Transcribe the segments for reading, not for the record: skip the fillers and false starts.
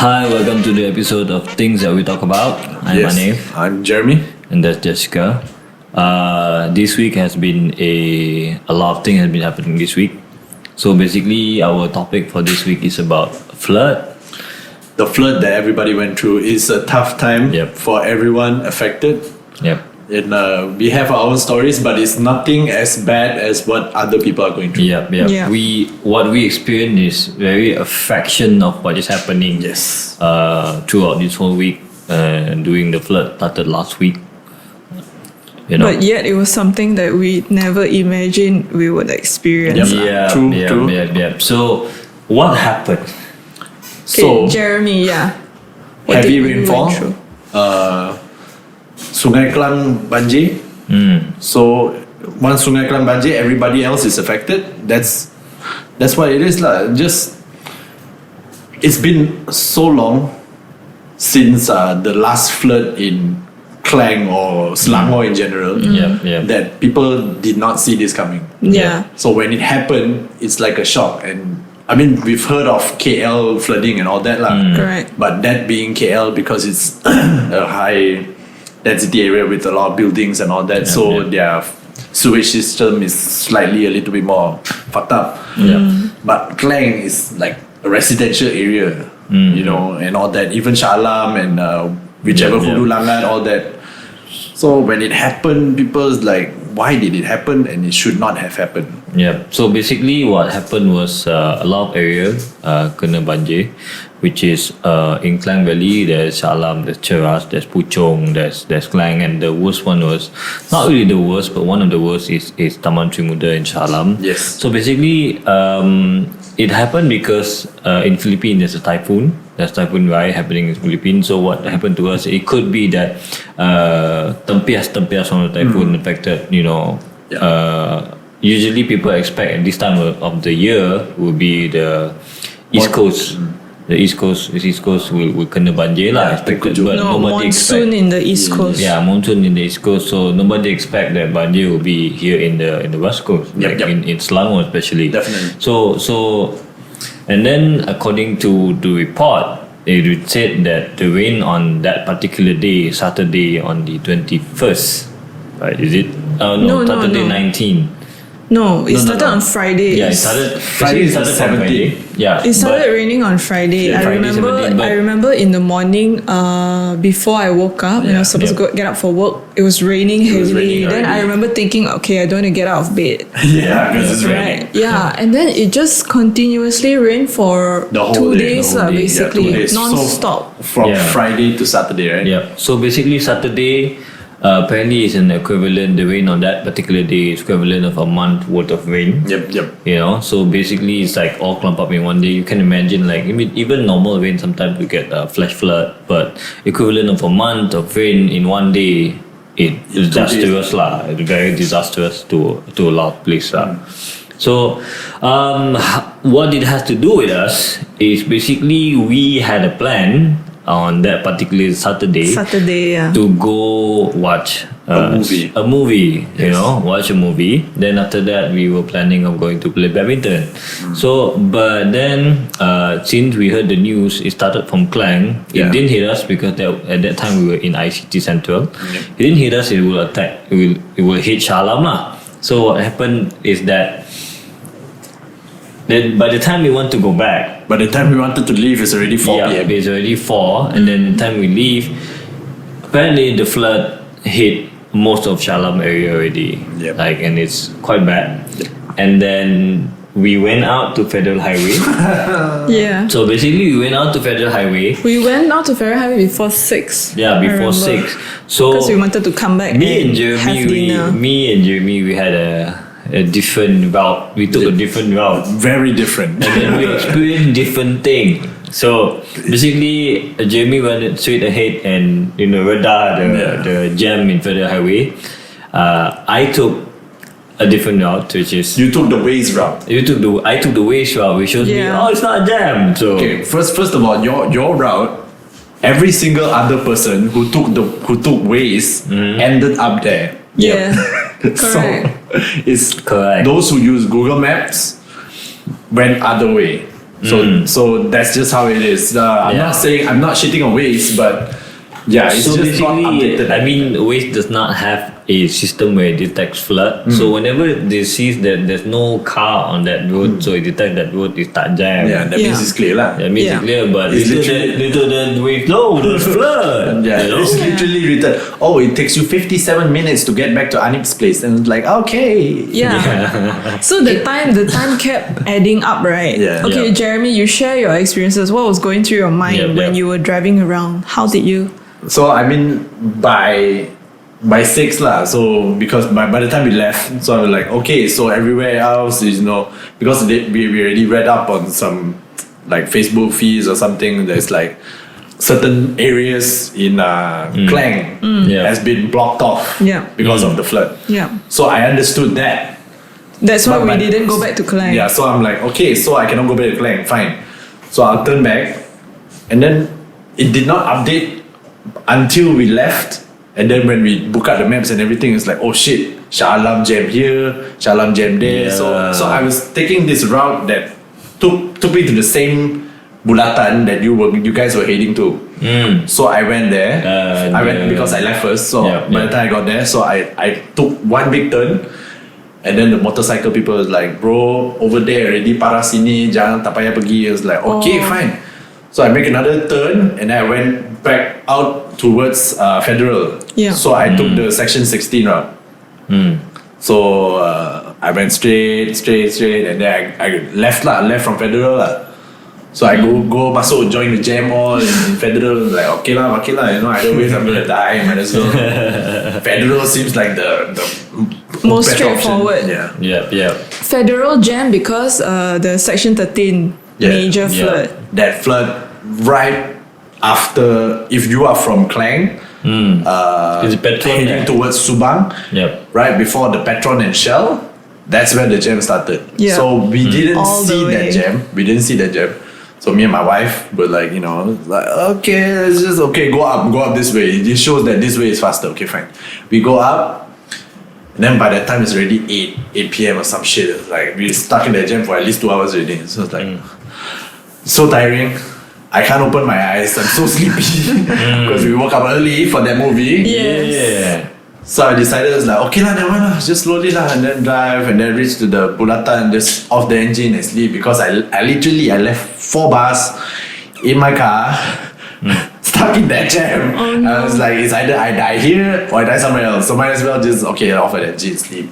Hi, welcome to the episode of Things That We Talk About. I'm Anif. I'm Jeremy. And that's Jessica. This week has been a lot of things have been happening this week. So basically, our topic for this week is about flood. The flood that everybody went through is a tough time for everyone affected. Yep. And we have our own stories, but it's nothing as bad as what other people are going through. Yeah. What we experienced is very a fraction of what is happening. Yes. Throughout this whole week, during the flood started last week. You know? But yet it was something that we never imagined we would experience. True. So what happened? So Jeremy, what heavy did you rainfall. went through? Sungai Klang Banjir. So once Sungai Klang Banjir, everybody else is affected. That's what it is lah. Just it's been so long since the last flood in Klang or Selangor in general that people did not see this coming. So when it happened, it's like a shock. And I mean, we've heard of KL flooding and all that lah. Correct. But that being KL because it's a high density area with a lot of buildings and all that, their sewage system is slightly a little bit more fucked up. But Klang is like a residential area, you know, and all that. Even Shah and whichever Hulu Langat, all that. So when it happened, people's like, why did it happen? And it should not have happened. So basically what happened was a lot of area kena banjir, which is in Klang Valley. There's Shah, there's Cheras, there's Puchong, there's Klang, and the worst one was, not really the worst, but one of the worst is Taman Sri Muda in Shah. Yes. So basically it happened because in Philippines there's a typhoon. There's Typhoon Rai happening in Philippines. So what happened to us, it could be that tempias from the typhoon affected, you know. Usually people expect at this time of the year will be the East Coast. The East Coast will kena banjir lah, expected, but nobody monsoon in the East Coast. Monsoon in the East Coast. So nobody expect that banjir will be here in the West Coast, in Selangor especially. Definitely. So, and then according to the report, it said that the rain on that particular day, Saturday on the 21st, right? Is it? Saturday 19. No, it started on Friday. Yeah, it started Friday. It started on Friday. Yeah, it started raining on Friday. I remember in the morning, before I woke up, and I was supposed to get up for work. It was raining heavily. Then I remember thinking, okay, I don't want to get out of bed. Because it's raining. And then it just continuously rained for the whole 2 days, basically, 2 days. non-stop. From Friday to Saturday, right? Yeah. So basically, Saturday. Apparently it's an equivalent, the rain on that particular day is equivalent of a month worth of rain. You know, so basically it's like all clumped up in one day. You can imagine, like, I mean, even normal rain sometimes we get a flash flood, but equivalent of a month of rain in one day, it's disastrous lah. It's very disastrous to a lot of places lah. So what it has to do with us is basically we had a plan on that particular Saturday to go watch a movie, you know, watch a movie. Then after that we were planning of going to play badminton. So but then since we heard the news, it started from Klang. It didn't hit us because at that time we were in ICT Central. It didn't hit us. It will attack. It will hit Shah lah. So what happened is that then by the time we want to go back, by the time we wanted to leave, it's already 4 p.m. It's already 4, and then the time we leave, apparently the flood hit most of Shah area already. And it's quite bad. And then we went out to Federal Highway. So basically we went out to Federal Highway. We went out to Federal Highway before 6. Before 6. So because we wanted to come back me and Jeremy, we had a different route. We took a different route. Very different. And then we experienced different thing. So basically, Jeremy went straight ahead and reda the jam in Federal Highway. I took a different route, which is you took the Waze route. I took the Waze route, which shows me it's not a jam. So first of all, your route. Every single other person who took Waze ended up there. Correct. So it's correct. Those who use Google Maps went other way. So that's just how it is. I'm not saying I'm not shitting on waste, but it's so just not updated. I mean, waste does not have a system where it detects flood. So whenever they see that there's no car on that road, so it detects that road is tak jam. that means it's clear lah. That means it's clear, but It's little the way flow, there's flood. It's literally written. Oh, it takes you 57 minutes to get back to Anip's place, and it's like okay. So the time kept adding up, right? Okay, Jeremy, you share your experiences. What was going through your mind when you were driving around? How did you? So I mean by 6 lah. So because by the time we left, so I was like, okay, so everywhere else is because we already read up on some like Facebook feeds or something. There's like certain areas in Klang has been blocked off because of the flood. So I understood that. That's why we didn't go back to Klang. So I'm like, okay, so I cannot go back to Klang. Fine. So I'll turn back, and then it did not update until we left. And then when we book out the maps and everything, it's like, oh shit, Shah Alam jam here, Shah Alam jam there. So I was taking this route that took me to the same bulatan that you guys were heading to. So I went there. I went because I left first. So by the time I got there, so I took one big turn. And then the motorcycle people was like, bro, over there already parah sini, jangan tak payah pergi. I was like, okay, fine. So I make another turn, and I went back out towards Federal. So I took the section 16 route. So I went straight, and then I left from Federal lah. So I go masuk, join the jam all in Federal. Like okay lah, either ways I'm gonna die, might as well. Federal seems like the most straightforward. Yeah. Federal jam because the section 13 major flood. That flood right after, if you are from Klang, heading towards Subang, right before the Petron and Shell, that's where the jam started. So we didn't see that jam. So me and my wife were like, okay, let's just go up this way. It shows that this way is faster. Okay, fine. We go up, and then by that time it's already 8 p.m. or some shit. It's like we're stuck in that jam for at least 2 hours already. So it's like so tiring. I can't open my eyes. I'm so sleepy because we woke up early for that movie. So I decided, it's like, okay lah, never mind lah, just slowly lah, and then drive, and then reach to the bulatan, just off the engine and sleep, because I left 4 bars in my car, stuck in that jam. I was like, it's either I die here or I die somewhere else, so might as well just, off the engine, sleep,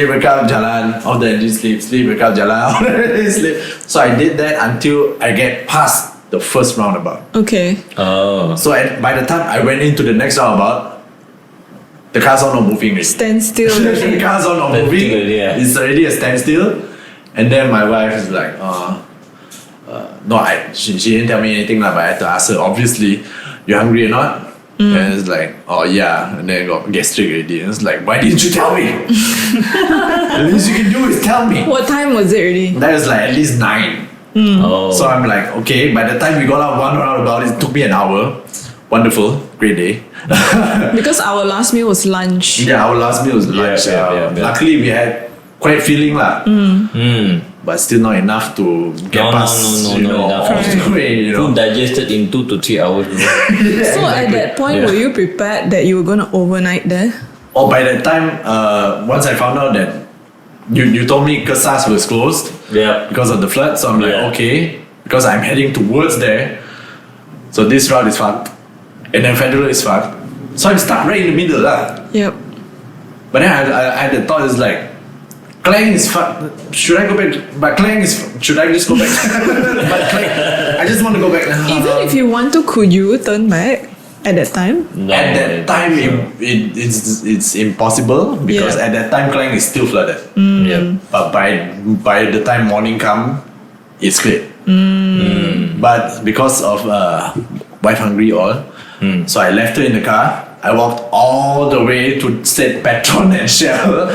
wake up, jalan, off the engine, sleep, wake up, jalan, off the engine, sleep. So I did that until I get past the first roundabout. Okay. So by the time I went into the next roundabout, the cars are not moving. Stand still. The cars are not moving. It's already a standstill. And then my wife is like, she didn't tell me anything, but I had to ask her, obviously, you hungry or not? And it's like, oh yeah. And then I got gastric already. And it's like, why didn't you tell me? The least you can do is tell me. What time was it already? That was like at least 9. So I'm like, okay, by the time we got out one roundabout, it took me an hour. Wonderful, great day. Because our last meal was lunch. Yeah, our last meal was lunch. Luckily, we had quite feeling lah. But still not enough to get past. Not enough. Food digested in 2 to 3 hours. So at that point, were you prepared that you were going to overnight there? By that time, once I found out that you told me Kesas was closed because of the flood, so I'm like, okay, because I'm heading towards there, so this route is fucked, and then Federal is fucked, so I'm stuck right in the middle lah. But then I had the thought, is like, Klang is fucked. Should I go back? But Klang is. Should I just go back? But Klang, I just want to go back. Even if you want to, could you turn back at that time? No, at that time, it's impossible because at that time Klang is still flooded. But by the time morning come, it's clear. But because of wife hungry all, so I left her in the car. I walked all the way to said Petron and Shell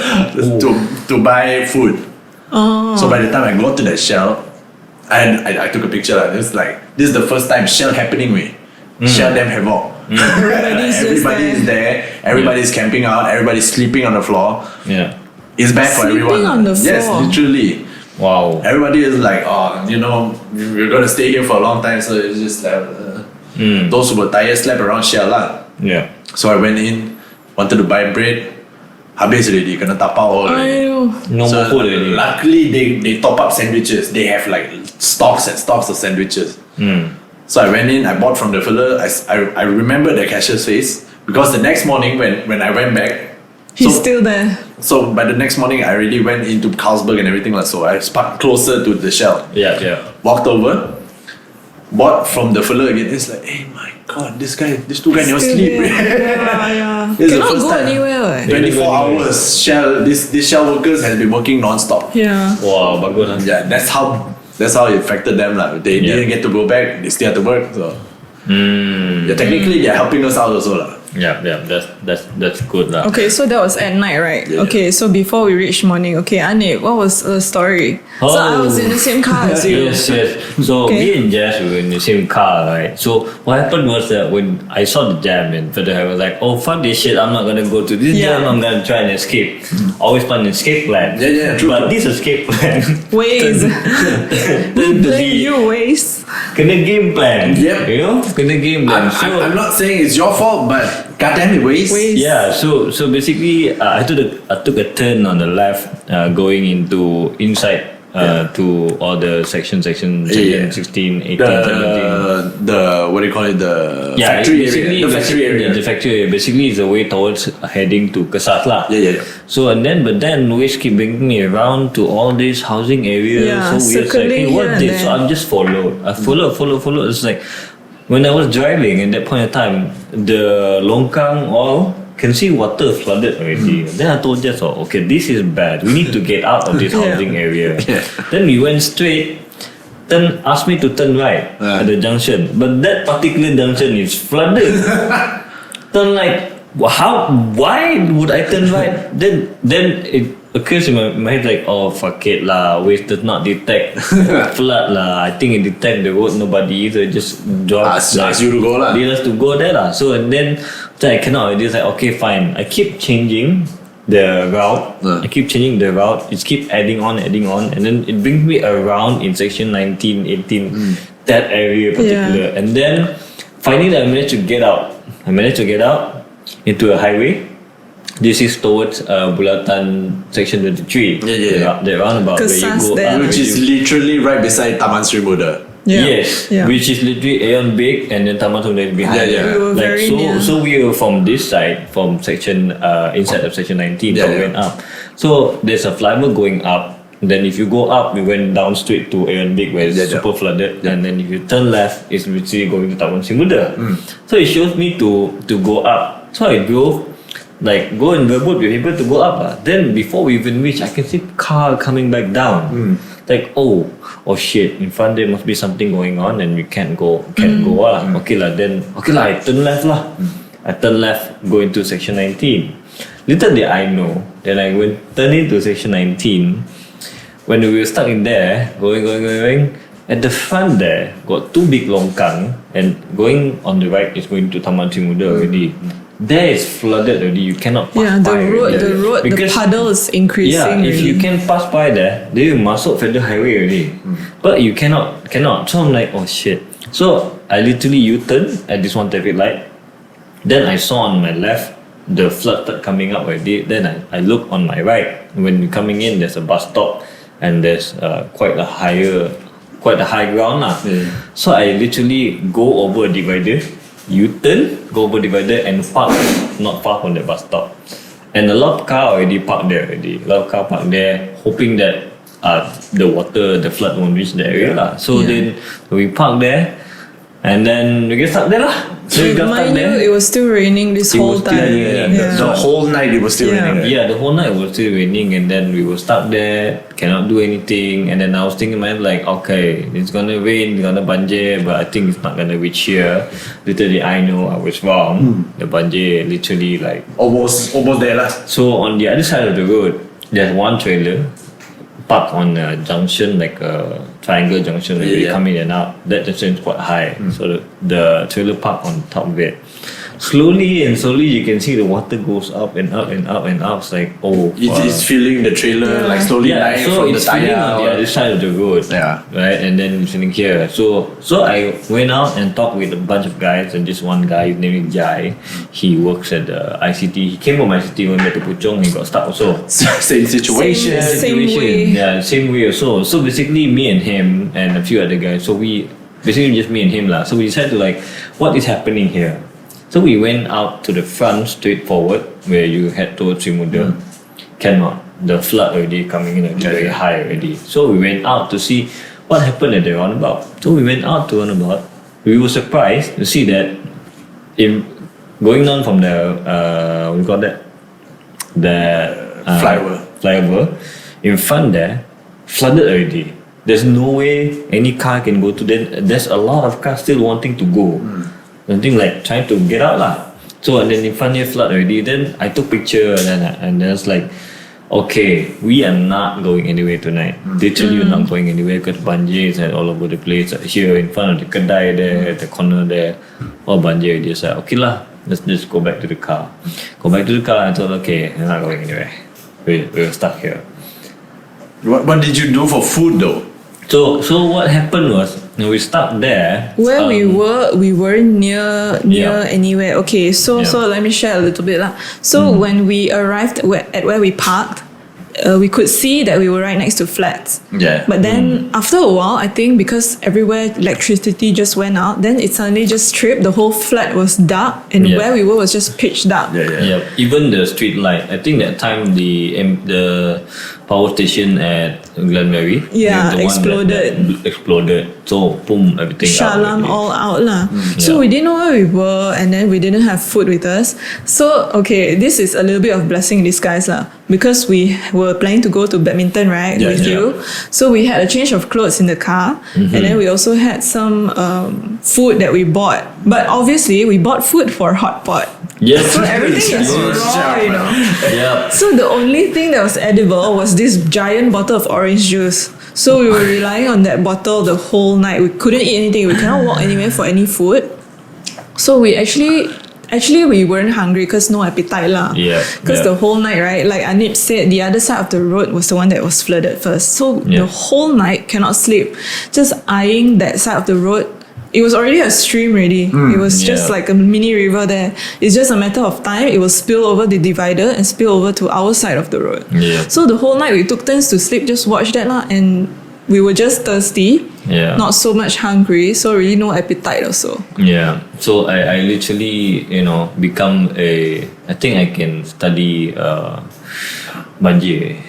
to buy food. So by the time I got to that Shell, I took a picture. It's like, this is the first time Shell happening with Shell them havoc. Everybody is there. Everybody's camping out. Everybody's sleeping on the floor. It's bad for everyone. Sleeping on the floor. Yes, literally. Wow. Everybody is like, oh, we're gonna stay here for a long time, so it's just like those who were tired slept around Shell lah. Yeah. So I went in, wanted to buy bread. Habis already, kena tapau already. No So more food already. luckily they top up sandwiches. They have like stocks and stocks of sandwiches. So I went in, I bought from the fella. I remember the cashier's face because the next morning when I went back, He's still there. so by the next morning I already went into Carlsberg and everything like, so I parked closer to the Shell. Yeah. Walked over, bought from the fella again. It's like, hey my god, these two guys never Still sleep. there. Yeah. This is the Cannot first go time. anywhere. 24 hours. Shell. These Shell workers has been working non-stop. Yeah. Wow, bagus lah. Yeah, that's how it affected them lah. They didn't get to go back. They still had to work. So technically they're helping us out also lah. Yeah, that's good lah. Okay, so that was at night, right? Yeah. Okay, so before we reached morning, okay, Anip, what was the story? So I was in the same car as you. Yes. So Okay. me and Jess were in the same car, right? So what happened was that when I saw the jam in Further, I was like, oh fuck this shit, I'm not gonna go to this Yeah. jam, I'm gonna try and escape. Always plan an escape plan. Yeah, true, But true. this escape plan Waze. turned to Blame be you, Waze. kena game plan. Yep. You know? Kena game plan. I'm not saying it's your fault, but goddamn it, Waze. Waze. Yeah, so basically, I took a turn on the left, going into inside to all the section 16, 18, 17. The what do you call it? The Yeah, factory basically area. The factory area. The factory area basically is the way towards heading to Kesat lah. Yeah. So but then Waze keep bringing me around to all these housing areas. Yeah, so weird. It's like, hey, circling here what and this? So there. I'm just followed. I followed. It's like when I was driving at that point in time, the longkang all can see water flooded already. Then I told Jess, okay, this is bad. We need to get out of this Yeah. housing area. Yeah. Then we went straight. Then asked me to turn right at the junction, but that particular junction is flooded. Then like, why would I turn right? Then it occurs in my head like, oh fuck it lah, Waze does not detect flood lah. I think it detect the road nobody, so it just drops. Ask you to go lah. Lead us to go there lah. So and then I cannot. It's like, okay fine. I keep changing the route. I keep changing the route. It keep adding on, and then it brings me around in section 19, 18, that area particular. And then finally I managed to get out. Into a highway. This is towards Bulatan section 23. Yeah. The roundabout where you Kesas go there. up. Which is literally right beside Taman Sri Muda. Yeah. Yes, Yeah. which is literally Aeon Big and then Taman Sunda behind. Yeah. We were very near. So we were from this side, from section inside of section 19, Yeah, we yeah. went up. So there's a flyover going up. Then if you go up, we went down straight to Aeon Big where it's super flooded. And then if you turn left, it's literally going to Taman Simuda. So it shows me to go up. So I drove, like go in Verbund, we're able to go up. Then before we even reach, I can see car coming back down. Like oh shit, in front there must be something going on and we can't go lah. Okay lah, I turn left lah. I turn left, go into section 19. Little did I know, then I went turn into section 19. When we were stuck in there, going, at the front there got two big longkang, and going on the right is going to Taman Simuda already. There is flooded already. You cannot pass Yeah, by. the road, the Because- puddle is increasing. Yeah, if you really. can pass by there, they will masuk federal highway already. But you cannot. So I'm like, oh shit. So I literally U-turn at this one traffic light. Then I saw on my left the flood started coming up already. Then I look on my right. When you're coming in, there's a bus stop and there's quite a high ground lah. So I literally go over a divider, U-turn, go over divider and park not far from the bus stop. And a lot of car already parked there already. A lot of car parked there, hoping that the flood won't reach the area lah. So then we parked there, and then we get stuck there lah. So we got stuck Mind you, there. it was still raining this It whole was still time. raining. The whole night it was still Yeah. raining. Yeah, the whole night was still raining, and then we were stuck there, cannot do anything. And then I was thinking in my head like, okay, it's gonna rain, it's gonna banjir, but I think it's not gonna reach here. Literally, I know I was wrong. The banjir literally like. Almost there lah. So on the other side of the road, there's one trailer parked on a junction, like a triangle junction where you come in and out. That junction is quite high, so the trailer parked on top of it. slowly you can see the water goes up and up and up and up. It's like, oh, It's feeling the trailer like slowly lying so from the it's feeling on the tire. other side of the road. Yeah. Right, and then it's feeling here. So I went out and talked with a bunch of guys, and this one guy, his name is Jai. He works at the ICT. He came from ICT, went back to Puchong, he got stuck also. Same situation. Same way. Yeah, same way also. So basically, me and him and a few other guys. So we basically just me and him lah. So we decided to like, what is happening here? So we went out to the front, straight forward, where you head towards Simuda. Cannot. The flood already coming in very high already. So we went out to see what happened at the roundabout. So we went out to roundabout. We were surprised to see that in going down from the we call that the flyover in front there flooded already. There's no way any car can go to that. There's a lot of cars still wanting to go. Wanting like trying to get out lah. So and then in front here flood already. Then I took picture and then it's like, okay, we are not going anywhere tonight. Literally we're not going anywhere because Banjir is all over the place. Here in front of the kedai there, the corner there, all Banjir. Just like, okay lah, let's just go back to the car. Go back to the car. I thought, okay, we're not going anywhere. We're stuck here. What did you do for food though? So what happened was we stopped there. Where we weren't near anywhere. Okay, so let me share a little bit lah. So when we arrived at where we parked, we could see that we were right next to flats. Yeah. But then after a while, I think because everywhere electricity just went out, then it suddenly just tripped. The whole flat was dark, and where we were was just pitch dark. Yeah. Even the street light. I think that time the power station at Klang Valley, the exploded. One that exploded. So boom, everything Shah out. all out lah. So we didn't know where we were, and then we didn't have food with us. So okay, this is a little bit of blessing in disguise lah, because we were planning to go to badminton with you. So we had a change of clothes in the car, and then we also had some food that we bought. But obviously, we bought food for hot pot. Yes. So everything is raw, you know. Yeah. So the only thing that was edible was this giant bottle of orange juice. So we were relying on that bottle the whole night. We couldn't eat anything. We cannot walk anywhere for any food. So we actually we weren't hungry because no appetite lah. Yeah. Because the whole night, right? Like Anip said, the other side of the road was the one that was flooded first. So the whole night cannot sleep. Just eyeing that side of the road. It was already a stream already. It was just like a mini river there. It's just a matter of time. It will spill over the divider and spill over to our side of the road. Yeah. So the whole night we took turns to sleep, just watch that lah, and we were just thirsty. Yeah. Not so much hungry, so really no appetite also. Yeah. So I literally, become I think I can study Banjir.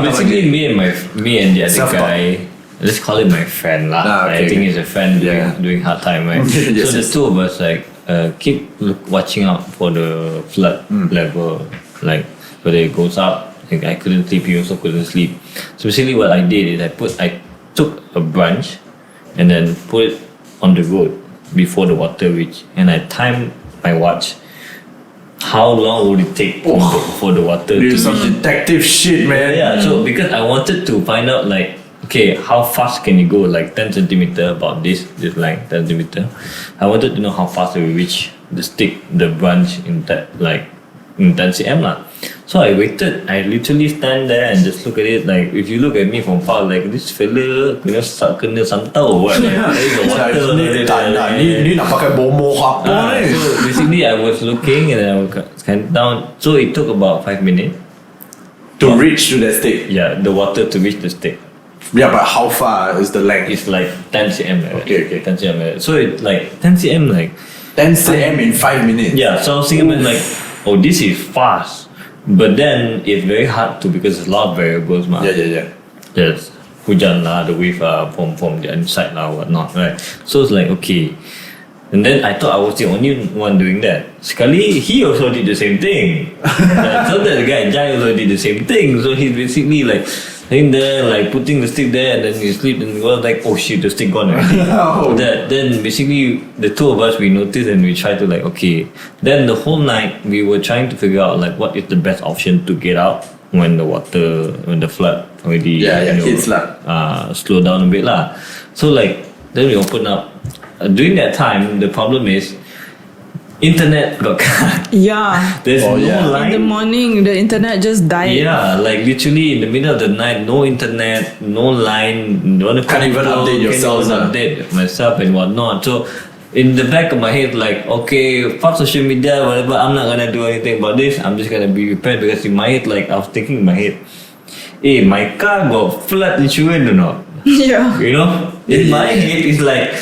Basically me and the other guy, let's call it my friend lah. I think he's a friend doing hard time, right? So the two of us keep watching out for the flood level, like whether it goes up. Like I couldn't sleep, he also couldn't sleep. So basically what I did is I took a branch and then put it on the road before the water reached, and I timed my watch. How long would it take for the water to some reach? detective shit, man. Yeah, so because I wanted to find out okay, how fast can you go? Like 10 centimeter, about this like 10 centimeter. I wanted to know how fast it will reach the stick, the branch in that in 10 cm lah. So I waited. I literally stand there and just look at it. Like if you look at me from far, like this fella kena santau or what? Ni nak pakai bomo apa ni? So basically I was looking and I was kind down. So it took about 5 minutes To reach to that stick. Yeah, the water to reach the stick. Yeah, but how far is the length? It's like 10 cm. Okay. 10 cm. So it's like 10 cm 10 cm in 5 minutes. Yeah, so I was thinking like, oh, this is fast. But then it's very hard to, because there's a lot of variables. Yeah. There's hujan lah, the wave from the inside lah, whatnot, right? So it's like, okay. And then I thought I was the only one doing that. Sekali, he also did the same thing. So that guy, Jai, also did the same thing. So he's basically like in there, like putting the stick there, and then he sleep, and was like, oh shit, the stick gone already. Then basically the two of us, we noticed and we tried to okay. Then the whole night we were trying to figure out what is the best option to get out when the flood already hits lah. Slow down a bit lah. So then we open up during that time, the problem is internet got cut. Yeah. There's no In line. the morning, the internet just died. Yeah, like literally in the middle of the night, no internet, no line. Can't even update yourself, Can't even update myself and whatnot. So in the back of my head, like, okay, fuck social media, whatever. I'm not gonna do anything about this. I'm just gonna be prepared, because in my head, like, I was thinking in my head, hey, my car got flood insurance or not? Yeah. You know, in my head, it's like,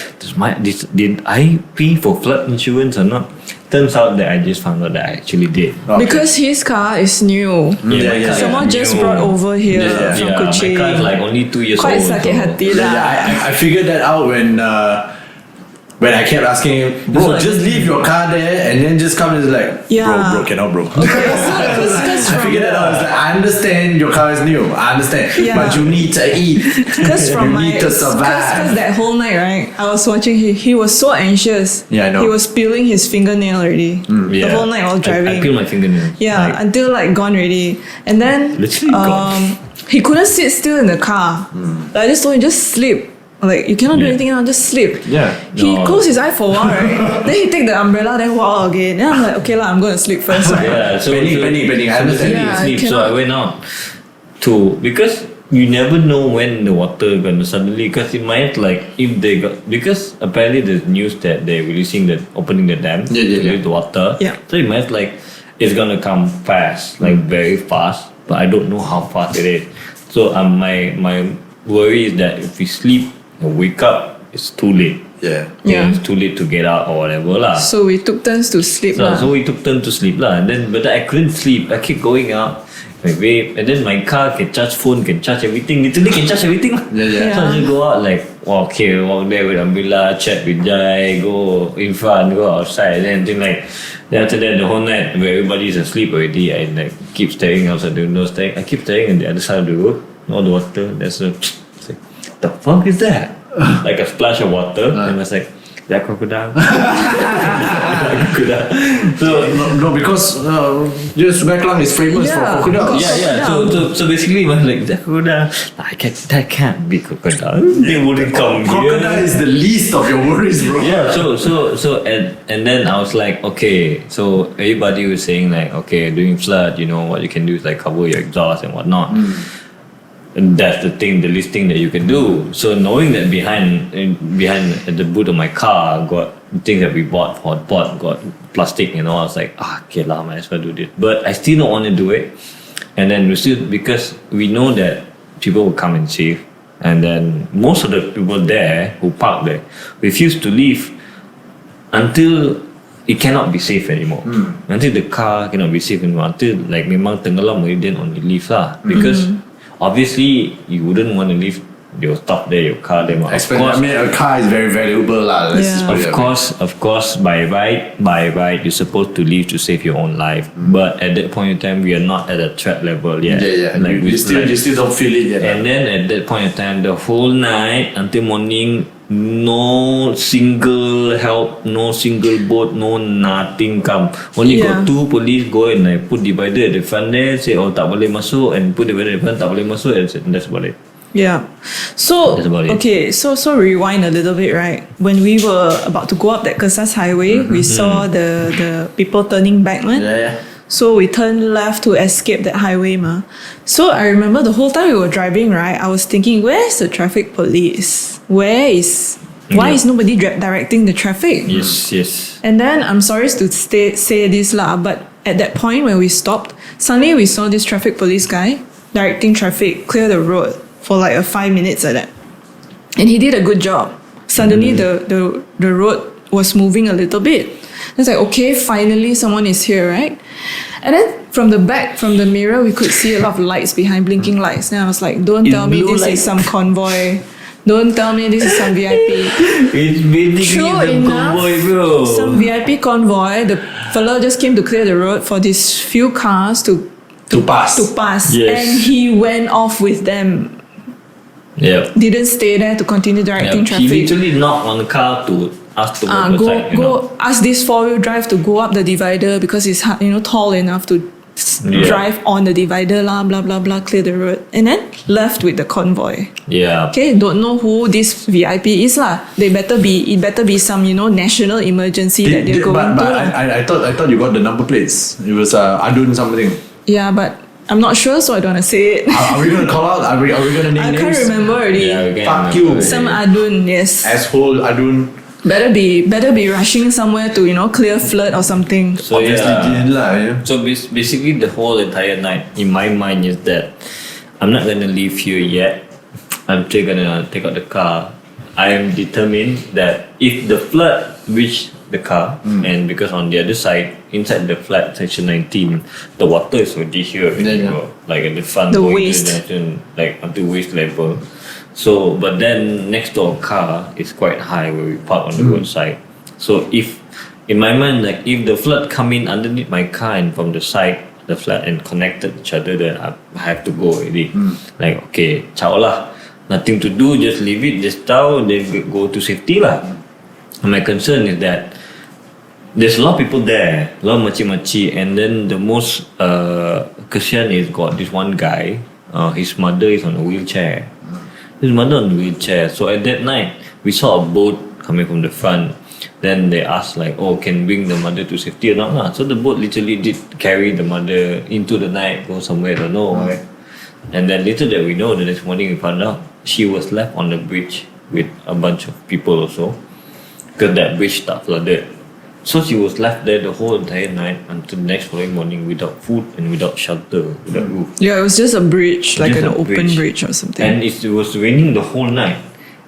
did I pay for flood insurance or not? Turns out that I just found out that I actually did. Because his car is new. Someone just brought over here from Kuching. My car is like only 2 years Quite old. sakit hati lah. I figured that out when I kept asking him, bro, just leave your car there and then just come and like, bro, cannot, bro. I figured that out. I was like, I understand your car is new. I understand. Yeah. But you need to eat. Because you need to survive. Because that whole night, right, I was watching he was so anxious. Yeah, I know. He was peeling his fingernail already. The whole night while driving. I peeled my fingernail. Yeah, Like, until like gone already. And then Literally gone. he couldn't sit still in the car. Like, I just told him, just sleep. Like, you cannot do anything else, just sleep. Yeah. He No. closed his eye for a while, right? Then he take the umbrella, then walk out again. Then I'm like, okay lah, I'm going to sleep first, right? Yeah, so Panic, I understand. Yeah, I sleep. So cannot. I went out because you never know when the water gonna suddenly, because it might, like, if they got, because apparently there's news that they're releasing opening the dam to release the water. Yeah. So it might, like, it's gonna come fast, like very fast, but I don't know how fast it is. So my worry is that if we sleep and wake up, it's too late. Yeah. Yeah. It's too late to get out or whatever lah. So we took turns to sleep lah. So we took turn to sleep lah, and then but I couldn't sleep. I keep going out, my vape, and then my car can charge phone, can charge everything. Literally can charge everything lah. Yeah. So I just go out like, walk there with umbrella, chat with Jai, go in front, go outside, and then like. Then after that, the whole night where everybody's asleep already, I like keep staring outside the window. I keep staring at the other side of the road. All the water. There's a. It's like, the fuck is that? Like a splash of water, and I was like, that crocodile. Crocodile. So No, because Sungai Klang is famous for crocodiles. yeah. So basically, I was like, that crocodile. That can't be crocodile. They wouldn't come Crocodile here. is the least of your worries, bro. Yeah. So and then I was like, okay. So everybody was saying like, okay, during flood, you know what you can do is like cover your exhaust and whatnot. And that's the least thing that you can do. So knowing that behind the boot of my car got things that we bought for pot, got plastic, you know, I was like, okay lah, might as well do this. But I still don't want to do it. And then we still, because we know that people will come and save, and then most of the people there who park there refuse to leave until it cannot be safe anymore. Until the car cannot be safe anymore. Until like memang tenggelam, then only leave lah. Because obviously you wouldn't want to leave your stuff there, your car there. I mean, a car is very valuable lah. Let's just put it that way. Of course, by right, you're supposed to leave to save your own life. But at that point in time, we are not at a threat level yet. Yeah. Like you still don't feel it yet. and then at that point in time, the whole night until morning, no single help, no single boat, no nothing come. Only got 2 police go and like put divider at the front there, say tak boleh masuk, and put divider at the front, tak boleh masuk, and that's about it. Yeah. So That's about it. okay, so rewind a little bit, right? When we were about to go up that Kesas highway, we saw the people turning back, man. Yeah. So we turned left to escape that highway, ma. So I remember the whole time we were driving, right? I was thinking, where's the traffic police? Why is nobody directing the traffic? Yes. And then I'm sorry to say this lah, but at that point when we stopped, suddenly we saw this traffic police guy directing traffic, clear the road for like 5 minutes like that. And he did a good job. Suddenly the road was moving a little bit. It's like, okay, finally someone is here, right? And then from the back, from the mirror, we could see a lot of lights behind, blinking lights. And I was like, don't tell me this is some convoy. Don't tell me this is some VIP. It's basically True the enough, convoy, bro. some VIP convoy. The fellow just came to clear the road for these few cars to pass. Yes. And he went off with them. Yeah. Didn't stay there to continue directing He traffic. literally knocked on the car to ask to go side, Go ask this 4-wheel drive to go up the divider because it's tall enough to drive on the divider lah, blah blah blah, clear the road, and then left with the convoy. Yeah. Okay, don't know who this VIP is lah. It better be some national emergency that they're going but to. I thought you got the number plates. It was Adun something. Yeah, but I'm not sure, so I don't want to say it. Are we gonna call out? Are we gonna name I names? can't remember already. Yeah, we can Fuck remember. you. Some Adun, yes. Asshole Adun. Better be rushing somewhere to clear flood or something. So Obviously did lah. Yeah. So basically, the whole entire night in my mind is that I'm not gonna leave here yet. I'm still gonna take out the car. I am determined that if the flood reach the car, and because on the other side, inside the flat section 19, the water is already here, like at the front, The going waist. to the junction, like up to waist level. So, but then next to our car is quite high where we park on the roadside. So if, in my mind, like if the flood come in underneath my car and from the side, the flat and connected each other, then I have to go already. Like okay, ciao lah. Nothing to do, just leave it, just ciao, then go to safety lah. And my concern is that there's a lot of people there, a lot of makcik-makcik, and then the most kesian is got this one guy, his mother is on a wheelchair. His mother on a wheelchair. So at that night, we saw a boat coming from the front. Then they asked like, oh, can bring the mother to safety or not lah. So the boat literally did carry the mother into the night, go somewhere, I don't know, right? And then later that we know, the next morning we found out she was left on the bridge with a bunch of people also, because that bridge got flooded. So she was left there the whole entire night until the next following morning without food and without shelter, without roof. Yeah, it was just a bridge, like Just an a open bridge or something. And it was raining the whole night.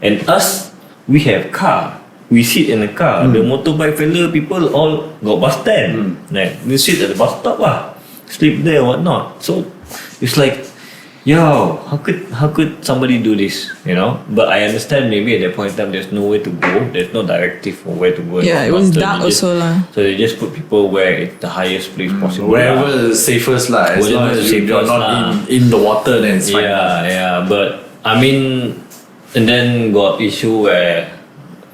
And us, we have car. We sit in the car. The motorbike fella people all got bus stand. Like we sit at the bus stop lah, sleep there or whatnot. So it's like, yo, how could somebody do this? But I understand maybe at that point in time there's nowhere to go. There's no directive for where to go. Yeah, it was dark also lah. So they just put people where it's the highest place possible. Wherever is safest lah. As long as you're not in the water, then it's fine. Yeah. But I mean, and then got issue where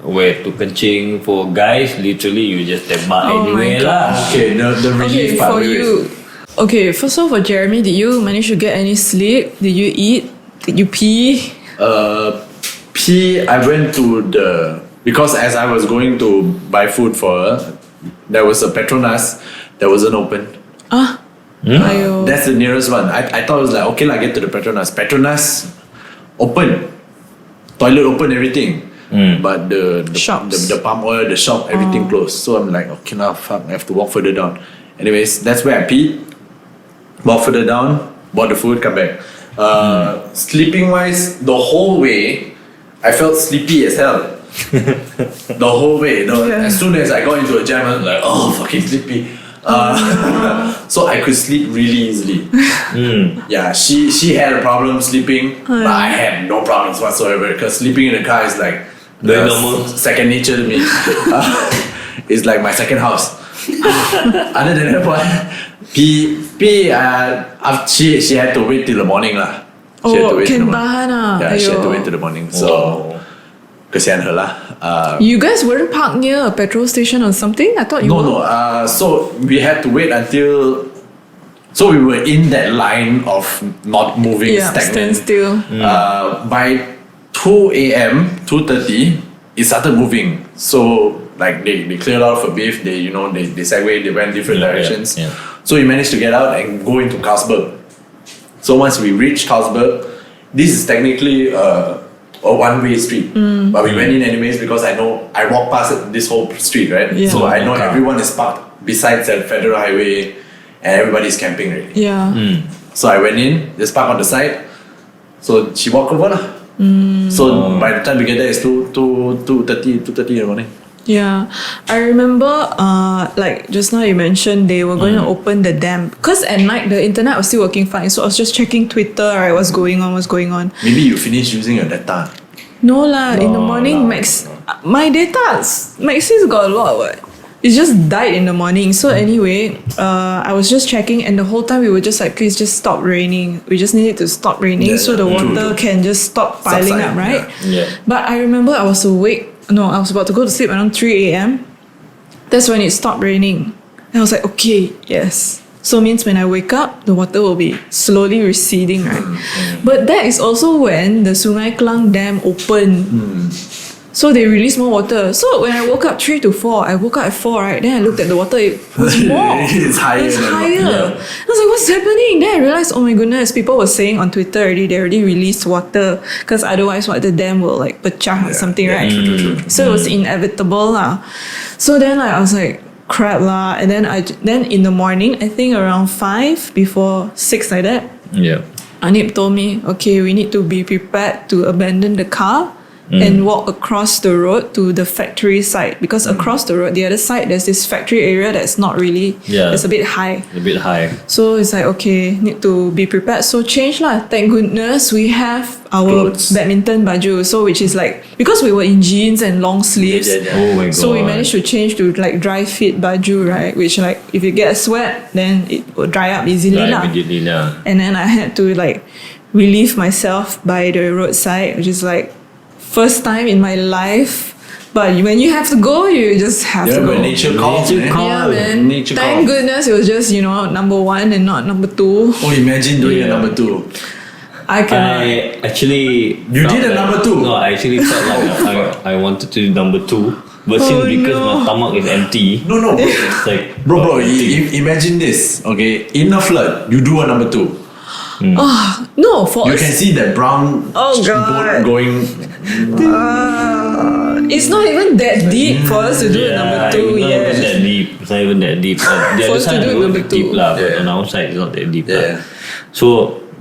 to kencing for guys, literally you just tembak anywhere lah. Okay, the relief part. For you. Okay, first of all, for Jeremy, did you manage to get any sleep? Did you eat? Did you pee? I went to because as I was going to buy food for her, there was a Petronas that wasn't open. Ayo. That's the nearest one. I thought it was like, okay, I get to the Petronas. Petronas open. Toilet open, everything. But the Shops. the palm oil, the shop, everything closed. So I'm like, okay, now fuck, I have to walk further down. Anyways, that's where I peed. Walk further down, bought the food, come back. Sleeping wise, the whole way, I felt sleepy as hell. The whole way. As soon as I got into a jam, I was like, oh, fucking sleepy. So I could sleep really easily. Yeah, she had a problem sleeping, but I had no problems whatsoever because sleeping in the car is like Very normal. second nature to me. It's like my second house. Other than that one, she had to wait till the morning lah. She had to wait till the morning. Tahan ah. Yeah, she had to Aiyo. wait till the morning. So, kesian her lah. You guys weren't parked near a petrol station or something? I thought you were. No. So we had to wait until. So we were in that line of not moving, Yeah, stand stagnant. still. By 2 a.m., 2:30, it started moving. So like they cleared out for beef. They segued. They went different directions. Yeah. So we managed to get out and go into Carlsberg. So once we reached Carlsberg, this is technically a one-way street, but we went in anyways because I walked past this whole street, right? Yeah. So I know everyone is parked besides the federal highway, and everybody's camping already. Yeah. So I went in, just parked on the side. So she walked over lah. So by the time we get there, it's 2:30 in the morning. Yeah, I remember like just now you mentioned they were going to open the dam because at night the internet was still working fine, so I was just checking Twitter, right, what's going on. Maybe you finished using your data. No lah, in the morning my data Maxis got a lot what. It just died in the morning. So anyway, I was just checking and the whole time we were just like, please just stop raining. We just need it to stop raining so the water can just stop piling Subside, up, right? Yeah. But I remember I was awake. No, I was about to go to sleep around 3 a.m. That's when it stopped raining. And I was like, okay, yes. So means when I wake up, the water will be slowly receding, right? But that is also when the Sungai Klang Dam opened. So they release more water. So when I woke up 3 to 4, I woke up at 4, right? Then I looked at the water, it was more. It's higher. It's higher. I was like, what's happening? Then I realized, oh my goodness, people were saying on Twitter already, they already released water. Because otherwise, the dam will like pecah or something, right? True. So it was inevitable lah. So then I was like, crap lah. And then then in the morning, I think around 5 before 6 like that, Anip told me, okay, we need to be prepared to abandon the car and walk across the road to the factory side, because across the road, the other side, there's this factory area that's not really, it's a bit high. So it's like, okay, need to be prepared. So change lah. Thank goodness we have our clothes. badminton baju. So which is like, because we were in jeans and long sleeves, Oh my god. so we managed to change to like dry fit baju, right? Which like, if you get a sweat, then it will dry up easily lah. Immediately lah. And then I had to like relieve myself by the roadside, which is like first time in my life. But when you have to go, you just have to go. When nature calls, Yeah, man. Nature Thank calls. goodness it was just, number 1 and not number 2. Oh, imagine doing a number 2. I cannot. I actually You felt did a like- number 2? No, I actually felt like I wanted to do number 2, but since because my stomach is empty, No. it's like Bro, imagine this. Okay, in a flood, you do a number 2. No, for You us, can see that brown Oh, God. boat going. it's not even that deep for us to do a number 2 it's not yet. even that deep. It's not even that deep. The For other us to side do is a number bit deep 2. lah, but Yeah. on our side it's not that deep Yeah. lah. So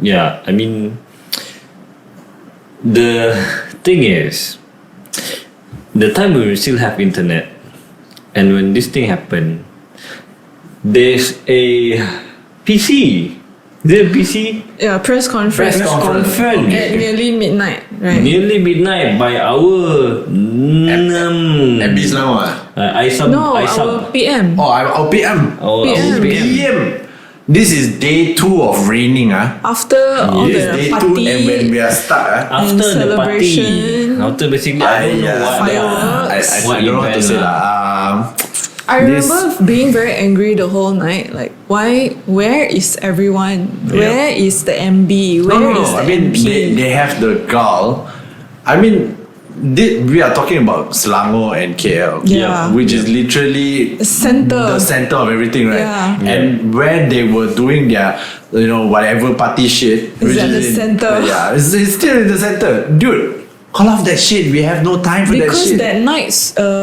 I mean, the thing is, the time we still have internet, and when this thing happened, there's a PC. Is there a PC? Yeah, press conference. Conference. At nearly midnight, right? Nearly midnight by our MB Selangor. I sub. No, our PM. Our PM. Our PM. PM. This is day 2 of raining. After all This is the day 2 party, and when we are stuck. After the party, celebration. after basically I don't know what Fireworks. I what don't know what to event say lah. I This- remember being very angry the whole night. Like, where is everyone? Where is the MB? Where is the I mean, MP? they have the gall. I mean, we are talking about Selangor and KL, Yeah. which is literally The center. the center of everything, right? Yeah. And where they were doing their, whatever party shit, It's at the center. Yeah, it's still in the center, dude. Call off that shit. We have no time for Because that shit. that night,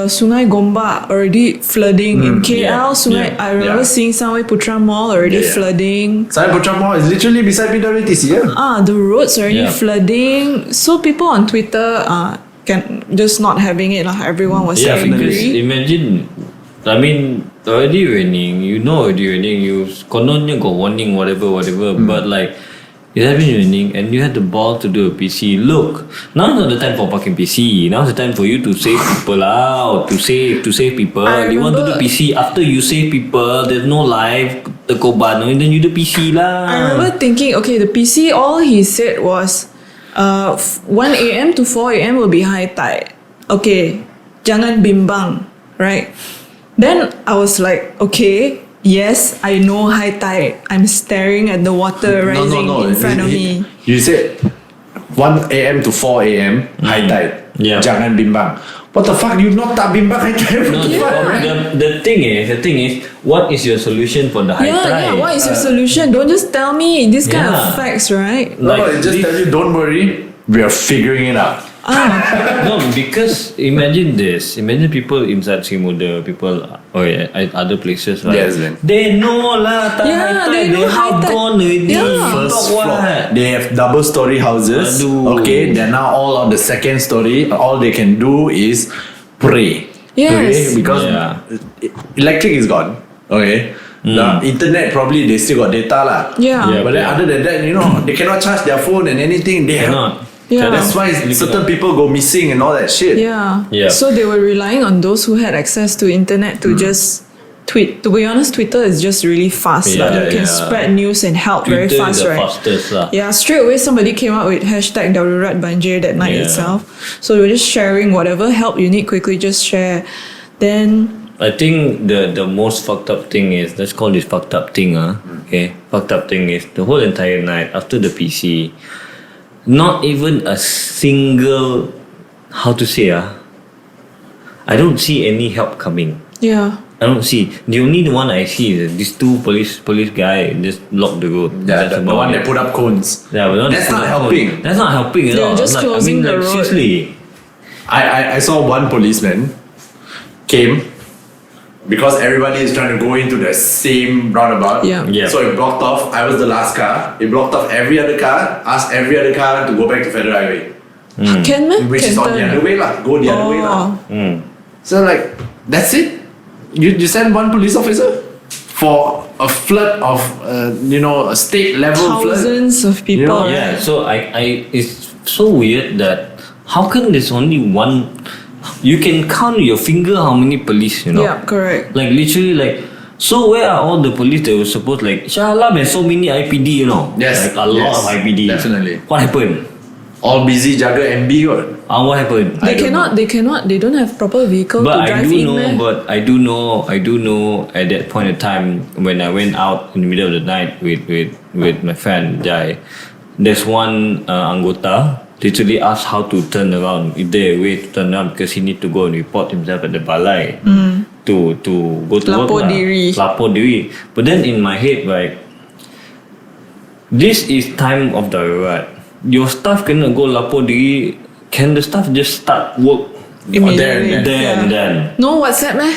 Sungai Gombak already flooding in KL. Sungai, I remember seeing Sungai Putra Mall already Yeah. flooding. Saya Putra Mall is literally beside PWTC, yeah. The roads already Yeah. flooding. So people on Twitter can just not having it. Everyone was Yeah, because angry. imagine, I mean, already raining. Already raining. You kononnya got warning, whatever. But like, it has been raining, and you had the ball to do a PC. Look, now's not the time for fucking PC. Now's the time for you to save people out. To save people. I You want to do remember- PC after you save people. There's no live. The koban, and then you do PC lah. I remember thinking, okay, the PC, all he said was 1 a.m. to 4 a.m. will be high tide. Okay, jangan bimbang, right? Then I was like, okay, yes, I know high tide. I'm staring at the water rising in front of me. You said 1 a.m. to 4 a.m. high tide. Yeah. Jangan bimbang. What the fuck? You not tak bimbang high tide? No, the thing is, what is your solution for the high tide? What is your solution? Don't just tell me this kind Yeah. of facts, right? No, just tell you, don't worry. We are figuring it out. No, because imagine this. Imagine people inside Simuda, people at other places, right? Yes, then. They know lah. Yeah, they know high tide. Gone already. Yeah. First Talk floor. what? They have double story houses. Aduh. Okay, they're now all on the second story. All they can do is pray. Yes. Pray because Yeah. electric is gone. Okay. The internet probably they still got data lah. Yeah. Yeah. But then other than that, they cannot charge their phone and anything. They have. Cannot. Yeah. That's why certain people go missing and all that shit. Yeah. Yeah. So they were relying on those who had access to internet to just tweet. To be honest, Twitter is just really fast. Yeah, You can yeah. spread news and help very Twitter fast, is the right? fastest lah. Yeah, straight away somebody came out with hashtag Darurat Banjir that night Yeah. itself. So we were just sharing whatever help you need quickly, just share. Then I think the most fucked up thing is, let's call this fucked up thing, okay? Fucked up thing is the whole entire night after the PC, not even a single, how to say, I don't see any help coming. Yeah. I don't see. The only one I see is these two police guy just block the road. Yeah, That's the about one it. that put up cones. Yeah, but That's not helping. That's not helping at They're all. just Like, closing the road. seriously. I saw one policeman came because everybody is trying to go into the same roundabout. Yeah. So it blocked off. I was the last car. It blocked off every other car. Asked every other car to go back to Federal Highway, Can man? which Can is on the turn. other way lah. Go the other way lah. Mm. So like that's it. You send one police officer for a flood of a state level flood. Thousands of people. You know, Yeah, so I it's so weird that how come there's only one. You can count your finger how many police, Yeah, correct. Like literally like, so where are all the police that were supposed, like Shah Alam has so many IPD, Yes, like a lot yes, of IPD. definitely. What happened? All busy jaga MB what? What happened? They don't have proper vehicle But to I drive do in. know, meh? but I do know at that point in time when I went out in the middle of the night with my friend Jai, there's one anggota literally asked how to turn around. Is there a way to turn around because he need to go and report himself at the balai to go to Lapor work lah. diri. Lapor diri. But then in my head, right, this is time of Darurat. Your staff cannot go lapor diri. Can the staff just start work Immediately. there and then? No WhatsApp meh?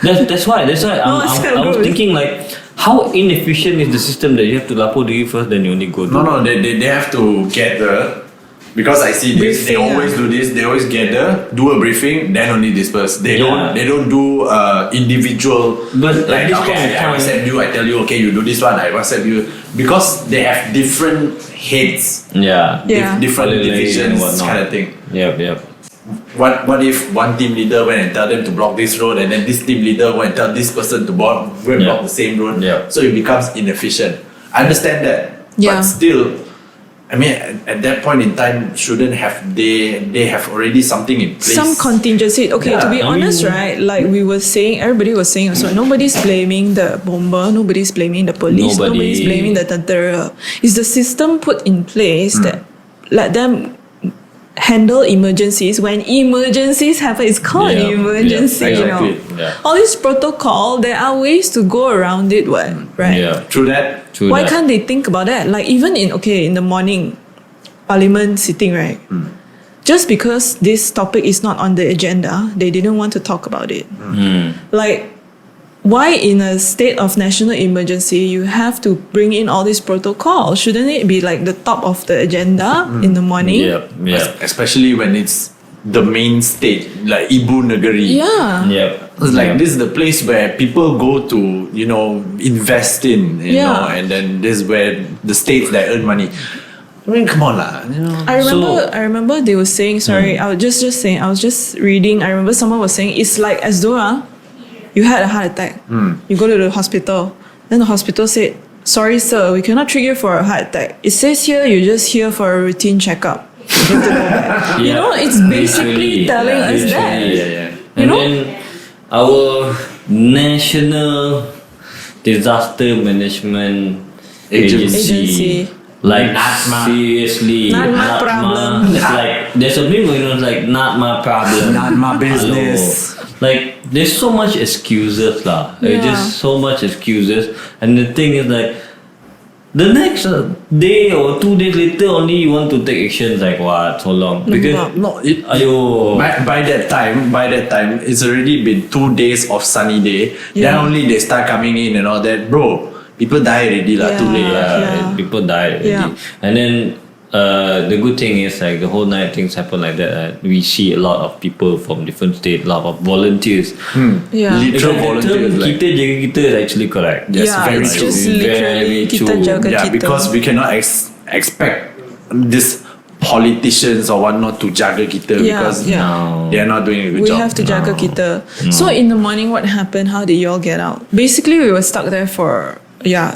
That's why No, it's I not was good. thinking like, how inefficient is the system that you have to lapor diri first, then you only go to. No, they have to gather. Because I see this, they Briefing, always do this. They always gather, do a briefing, then only disperse. They Yeah. don't do individual. But like at this okay, point in I time- WhatsApp you, I tell you, okay, you do this one. I WhatsApp you because they have different heads, Yeah. Yeah. different Holidays and divisions, whatnot. kind of thing. Yep. What if one team leader went and tell them to block this road, and then this team leader went and tell this person to go and Yeah. block the same road? Yeah. So it becomes inefficient. I understand that, Yeah. but still, I mean, at that point in time, shouldn't have they have already something in place? Some contingency. Okay, to Yeah, be I honest, mean- right? Like we were saying, everybody was saying also, nobody's blaming the bomber, nobody's blaming the police, Nobody. nobody's blaming the tentera. It's the system put in place that let them handle emergencies. When emergencies happen, it's called Yeah, an emergency, yeah, you know. exactly, yeah. All this protocol, there are ways to go around it, right? Yeah. Through that. True Why that. can't they think about that? Like even in the morning, Parliament sitting, right? Just because this topic is not on the agenda, they didn't want to talk about it. Like, why in a state of national emergency you have to bring in all this protocol? Shouldn't it be like the top of the agenda in the morning? Yep. Especially when it's the main state, like Ibu Negeri. Yeah. Yep. It's like this is the place where people go to, invest in, you Yeah. know, and then this is where the states that earn money. I mean, come on lah, I remember they were saying, sorry, I was just saying, I was just reading, I remember someone was saying, it's like as though you had a heart attack. You go to the hospital, then the hospital said, sorry sir, we cannot treat you for a heart attack. It says here, you're just here for a routine checkup. You have to go back. You know, it's basically telling us that. Yeah. And know? then our national disaster management Agency. like NADMA. seriously, Not my problem. It's like there's a people like not my problem, Not my business. Hello. Like there's so much excuses lah. There's Yeah. just so much excuses, and the thing is like the next day or 2 days later only you want to take actions like what so long because ayo By that time, it's already been 2 days of sunny day. Then Yeah. only they start coming in and all that, bro. People die already lah. Too late lah. Yeah. people died already. Yeah. And then the good thing is like the whole night things happen like that. We see a lot of people from different states, a lot of volunteers. Yeah. Literal The term volunteers. Like, kita jaga kita is actually correct. Yes, Yeah, very it's true. just Very literally kita true. jaga yeah, kita. because we cannot expect this politicians or whatnot to jaga kita Yeah, because yeah. they are not doing a good We job. have to jaga kita. So in the morning, what happened? How did you all get out? Basically, we were stuck there for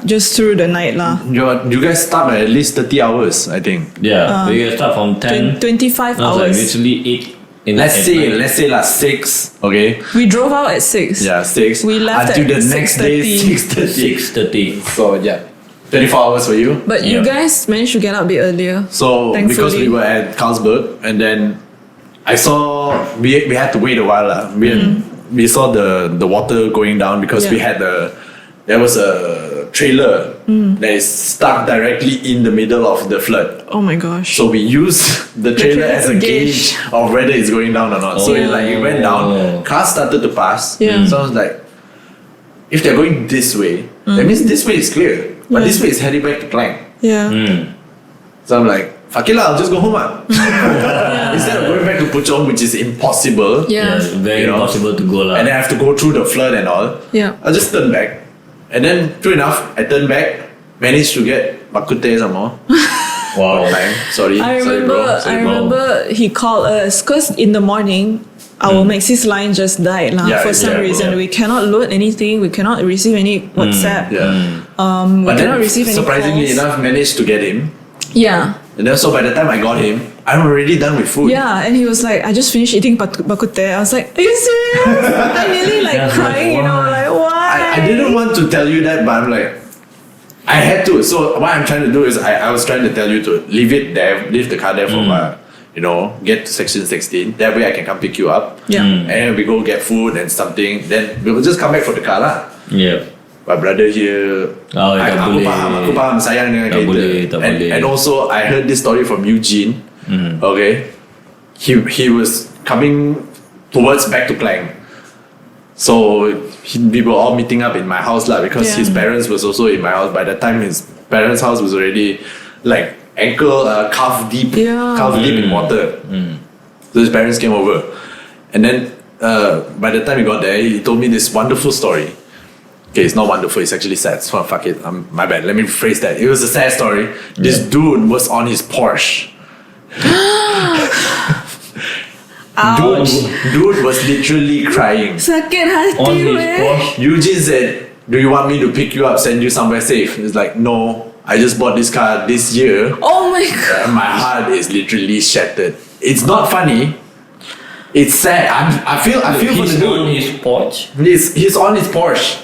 just through the night lah. You guys start at least 30 hours, I think. Yeah, we start from 10. 25 No, it's like hours. literally let's say like 6. Okay. We drove out at 6. Yeah, 6. We left until at the next day 6:30. So yeah, 24 hours for you. But you guys managed to get out a bit earlier. So thankfully. because we were at Carlsberg, and then I saw we had to wait a while. We saw the water going down because we had there was a trailer that is stuck directly in the middle of the flood. Oh my gosh. So we used the trailer as a gauge of whether it's going down or not. So it went down. Cars started to pass. Yeah. So I was like, if they're going this way, that means this way is clear. But this way is heading back to Klang. Yeah. So I'm like, fuck it lah, I'll just go home. Instead of going back to Puchong, which is impossible. Yeah. Very impossible to go lah. And then I have to go through the flood and all. Yeah. I'll just turn back. And then, true enough, I turned back, managed to get bakute some more. Wow. Sorry. I remember he called us because in the morning our Maxis line just died for some reason. We cannot load anything. We cannot receive any WhatsApp. We cannot receive any surprisingly calls. enough, managed to get him. Yeah. And then so by the time I got him, I'm already done with food. Yeah, and he was like, I just finished eating bakute. I was like, are you serious? I nearly crying, like why? I didn't want to tell you that, but I'm like, I had to. So what I'm trying to do is I was trying to tell you to leave it there, leave the car there for get to section 16. That way I can come pick you up. Yeah. And then we go get food and something. Then we will just come back for the car lah. Yeah. My brother here, aku faham sayang dengan kereta. And also I heard this story from Eugene. Okay, he was coming towards back to Klang. So we were all meeting up in my house lah because his parents was also in my house. By the time his parents' house was already like calf deep in water. So his parents came over, and then by the time he got there, he told me this wonderful story. Okay, it's not wonderful, it's actually sad. So fuck it, my bad. Let me rephrase that. It was a sad story. This dude was on his Porsche. Dude was literally crying. Sakit hati On his Porsche. Eugene said, do you want me to pick you up, send you somewhere safe? It's like, no, I just bought this car this year. Oh my god. And my heart is literally shattered. It's not funny. It's sad. I feel for the dude. He's on his Porsche. He's on his Porsche.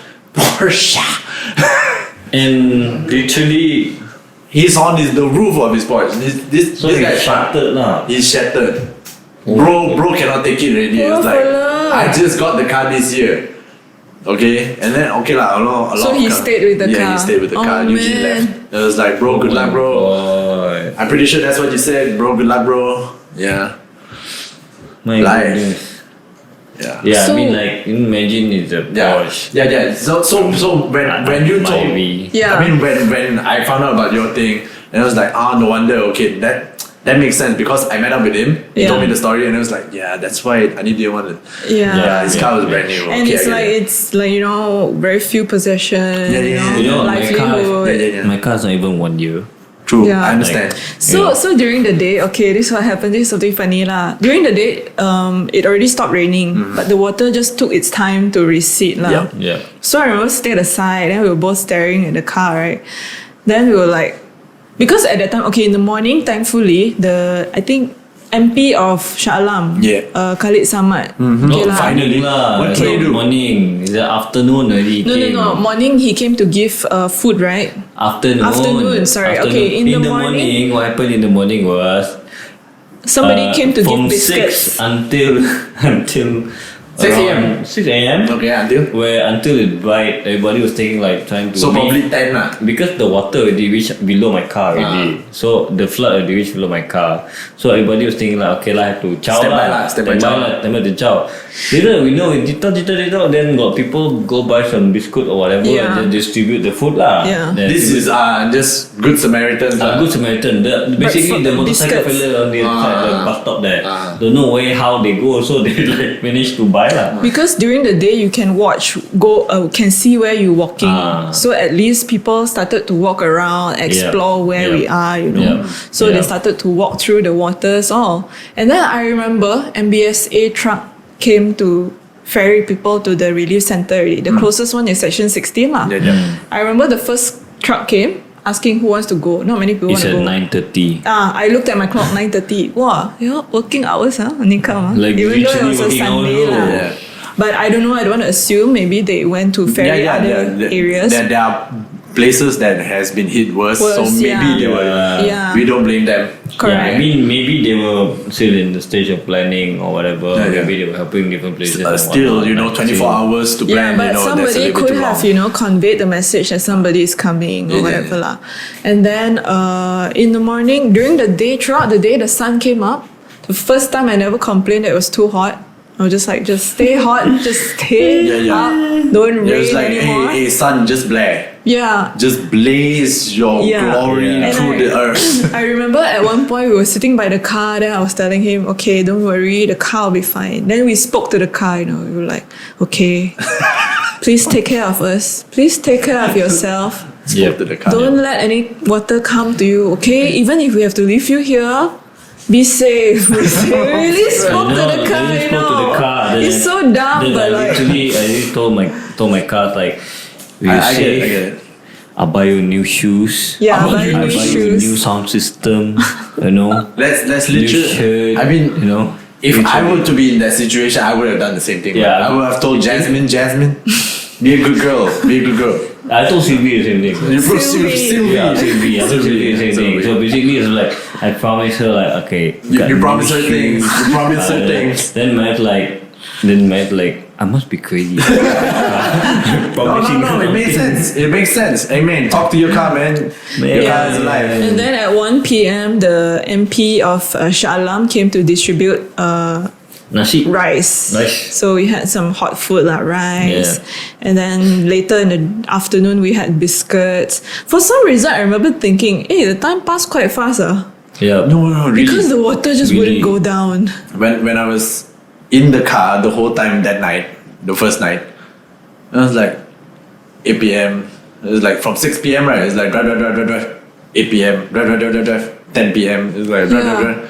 And literally, he's on the roof of his Porsche. This guy shattered lah. He's shattered. Bro cannot take it already. It's like, I just got the car this year. Okay, and then okay lah. So he stayed with the car. Yeah, he stayed with the car. Eugene left. It was like, bro, good luck, bro. Boy. I'm pretty sure that's what you said, bro. Good luck, bro. Yeah. My Life. goodness. Yeah. Yeah, So- I mean, like, imagine it's a Porsche. Yeah. So when you told me, Yeah. I mean when I found out about your thing, and I was like, no wonder. Okay, that makes sense because I met up with him. He told me the story, and I was like, yeah, that's why I didn't want it. Yeah. His car was brand new. And okay, it's like very few possessions. Yeah. You know, livelihood. my car's not even 1 year. True. Yeah. I understand. So during the day, okay, this is what happened. This is something funny lah. During the day, it already stopped raining, but the water just took its time to recede lah. Yep. Yeah. So I remember stayed aside, then we were both staring at the car, right? Then we were like, because at that time, okay, in the morning, thankfully, I think MP of Shah Alam, Khalid Samad. Okay lah. Finally lah. What can you do? Morning. It's the afternoon already. No. Morning he came to give food, right? Afternoon. Sorry. Okay, in the morning, what happened in the morning was somebody came to give from biscuits. 6 until 6 a.m. 6 a.m. Okay, until it bright, everybody was trying to so probably 10 lah. because the water already reached below my car already. So the flood already reached below my car. So everybody was thinking like, okay lah, I have to chow Step by chow. Later we know then got people go buy some biscuit or whatever and then distribute the food lah. Yeah. Then This is just good Samaritans. Good Samaritan. Basically the motorcycle biscuits. fella on the side the bus stop there. Don't know how they go, so they like managed to buy lah. Because during the day you can can see where you're walking. So at least people started to walk around, explore where we are, So they started to walk through the waters all. And then I remember MBSA truck came to ferry people to the relief center already. The closest one is section 16 lah. Yeah. I remember the first truck came. asking who wants to go. Not many people It's want to at go. 9:30. I looked at my clock, 9:30. Wow, working hours, Nikam. Like Even though it literally was a working Sunday. hours, bro. Lah. But I don't know, I don't want to assume. Maybe they went to very other areas. There are places that has been hit worse, so maybe they were. Yeah. We don't blame them. Correct. Yeah, I mean, maybe they were still in the stage of planning or whatever. Yeah. Maybe they were helping different places. and Still, whatnot, 24 so- hours to Yeah, plan. but that's a somebody little bit could too have, long. conveyed the message that somebody is coming or Yeah. whatever lah. And then in the morning, during the day, throughout the day, the sun came up. The first time I never complained that it was too hot. I was just like, just stay hot, just stay up, don't rain It's like, anymore. hey, sun, just blare. Yeah. Just blaze your glory And through the earth. I remember at one point we were sitting by the car, then I was telling him, okay, don't worry, the car will be fine. Then we spoke to the car, we were like, okay, please take care of us. Please take care of yourself. Spoke to the car. Don't let any water come to you, okay? Even if we have to leave you here, be safe. We really spoke to the car, I really spoke to the car. Then It's so dumb, then but I like... literally told my car like, "Will you I get it, I safe? get it. I'll buy you new shoes. Yeah, I'll buy buy new I'll buy you a shoes. new sound system. You know, Let's new literally. shirt. I mean, you know, if I literally. were to be in that situation, I would have done the same thing. Yeah. Right? I would have told Jasmine, be a good girl, be a good girl. I told Sylvie the same thing. You bro, Sylvie. Yeah, Sylvie. I told Sylvie the same thing. So basically, it's like I promised her like, okay, You got promise new her things. shoes. You promise her Uh, things. Then Matt like, I must be crazy. No, it makes sense. It makes sense. Amen. Talk to your car, man. Your car is alive. And then at 1 p.m., the MP of Shah Alam came to distribute Nasi. rice. Rice. So we had some hot food like rice. Yeah. And then later in the afternoon, we had biscuits. For some reason, I remember thinking, hey, the time passed quite fast. Yeah. No, really. Because the water just Really? wouldn't go down. When I was in the car the whole time that night, the first night, I was like 8 p.m. It was like from 6 p.m. right? It's like drive. 8 p.m. drive. 10 p.m. It's like drive.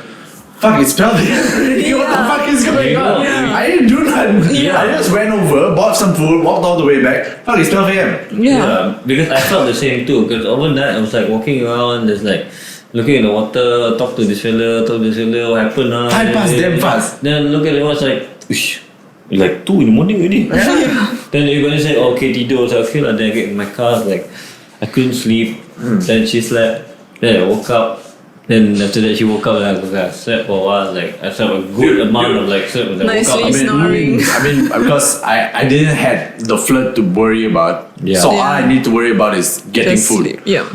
Fuck, it's 12 a.m. already. What the fuck is going on? Yeah. I didn't do nothing. Yeah. I just went over, bought some food, walked all the way back. Fuck, it's 12 a.m. Yeah. Because I felt the same too. Because overnight I was like walking around, just like looking at the water, talk to this fella, what happened? Time passed damn fast. Then look at it, was like, Ush, it's like 2 in the morning already. Then everybody said, oh, okay, tidur. I was like, okay, then I get in my car, like, I couldn't sleep. Then she slept. Then I woke up. Then after that she woke up and I slept for a while. Like I slept a good amount of like sleep. And I woke Nicely up. snoring. I mean, because I didn't have the flirt to worry about. Yeah. So all Yeah. I need to worry about is getting Just food. sleep. Yeah.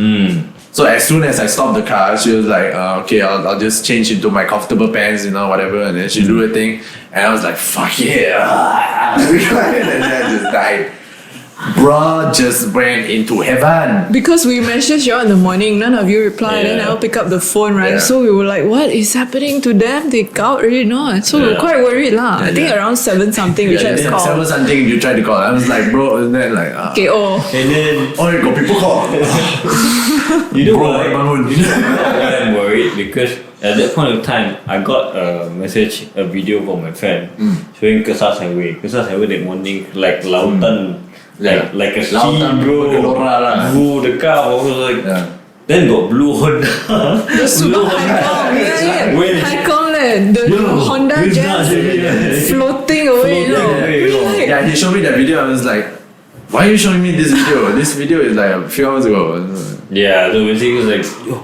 So as soon as I stopped the car, she was like, okay, I'll just change into my comfortable pants, whatever. And then she do her thing. And I was like, fuck yeah. And then I just died. Bruh just went into heaven. Because we messaged you in the morning, none of you replied, then Yeah. I'll pick up the phone, right? Yeah. So we were like, what is happening to them? They out already, no? So we were Yeah. quite worried lah. I think Yeah. around 7 something we tried to Then call. 7 something you tried to call. I was like, bro, and then like, Okay, And then oh, you got people call. you know Bro, why? bangun. Why I'm worried because at that point of time I got a message, a video from my friend showing Kesas Highway. Kesas Highway that morning like lautan, like a sea, Lautan bro. bergelora lah. Bro, the car was like. Yeah. Then got blue Honda. Super high com, yeah. Wait. High com the Yo, Honda it's Jazz not- floating away, Floating away, We're no. like, Yeah, he showed me that video. I was like, why are you showing me this video? This video is like a few hours ago. Yeah, so basically it was like, yo,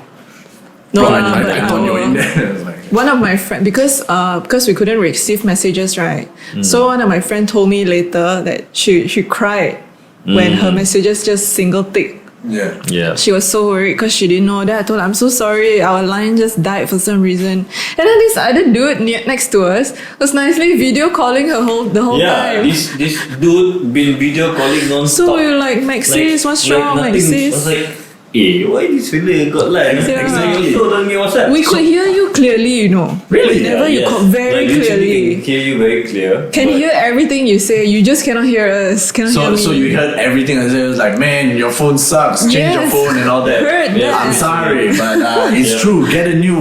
no, Bro, lah, but I thought you were in our- there. I was like, One of my friends, because we couldn't receive messages, right? So one of my friend told me later that she cried when her messages just single tick. yeah. yeah. She was so worried because she didn't know that. I told her, I'm so sorry, our line just died for some reason. And then this other dude next to us was nicely video calling her the whole Yeah, time. this dude been video calling non-stop. So we were like, Maxis, what's wrong, nothing. I was Maxis? like, why this fella got like Yeah. exactly? So don't me what's that? We could hear you clearly, Really? Whenever you yes. called very Like, literally clearly. can hear you very clear. Can but- hear everything you say, you just cannot hear us. Cannot hear me. So you heard everything I said. It was like, man, your phone sucks. Change your Yes. phone and all that. Heard Yeah. that. I'm sorry, but it's Yeah. true. Get a new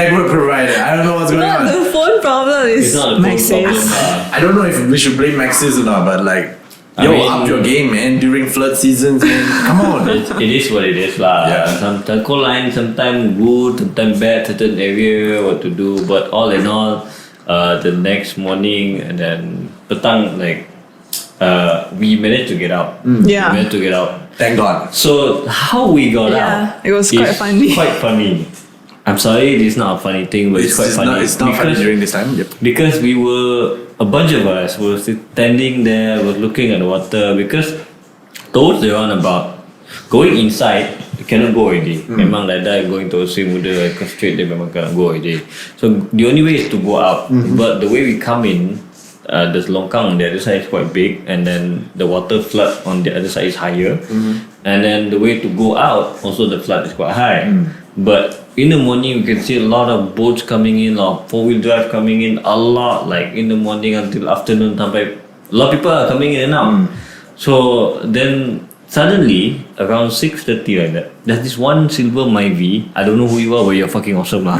network provider. I don't know what's going Not on. the phone problem, It's is not a phone Maxis. problem. I don't know if we should blame Maxis or not, but like, Up your game, man, during flood seasons, man. Come on. It is what it is lah. Yeah. Some telco line, sometimes good, sometimes bad, certain area, what to do. But all in all, the next morning and then petang, like, we managed to get out. Yeah. We managed to get out. Thank God. So how we got out? It was quite funny. Quite funny. I'm sorry, this is not a funny thing, but it's quite funny. It's not funny during this time. Yep. Because we were, a bunch of us were standing there, was looking at the water, because told the one about going inside, you cannot go already. Memang like that, going to Sri Muda, straight there, memang cannot go already. So the only way is to go out. But the way we come in, there's longkang on the other side is quite big, and then the water flood on the other side is higher. And then the way to go out, also the flood is quite high. But in the morning, you can see a lot of boats coming in, a lot of 4-wheel drive coming in, a lot, like in the morning until afternoon, sampai a lot of people are coming in and out. So then suddenly, around 6:30 like that, there's this one silver Myvi. I don't know who you are, but you're fucking awesome lah.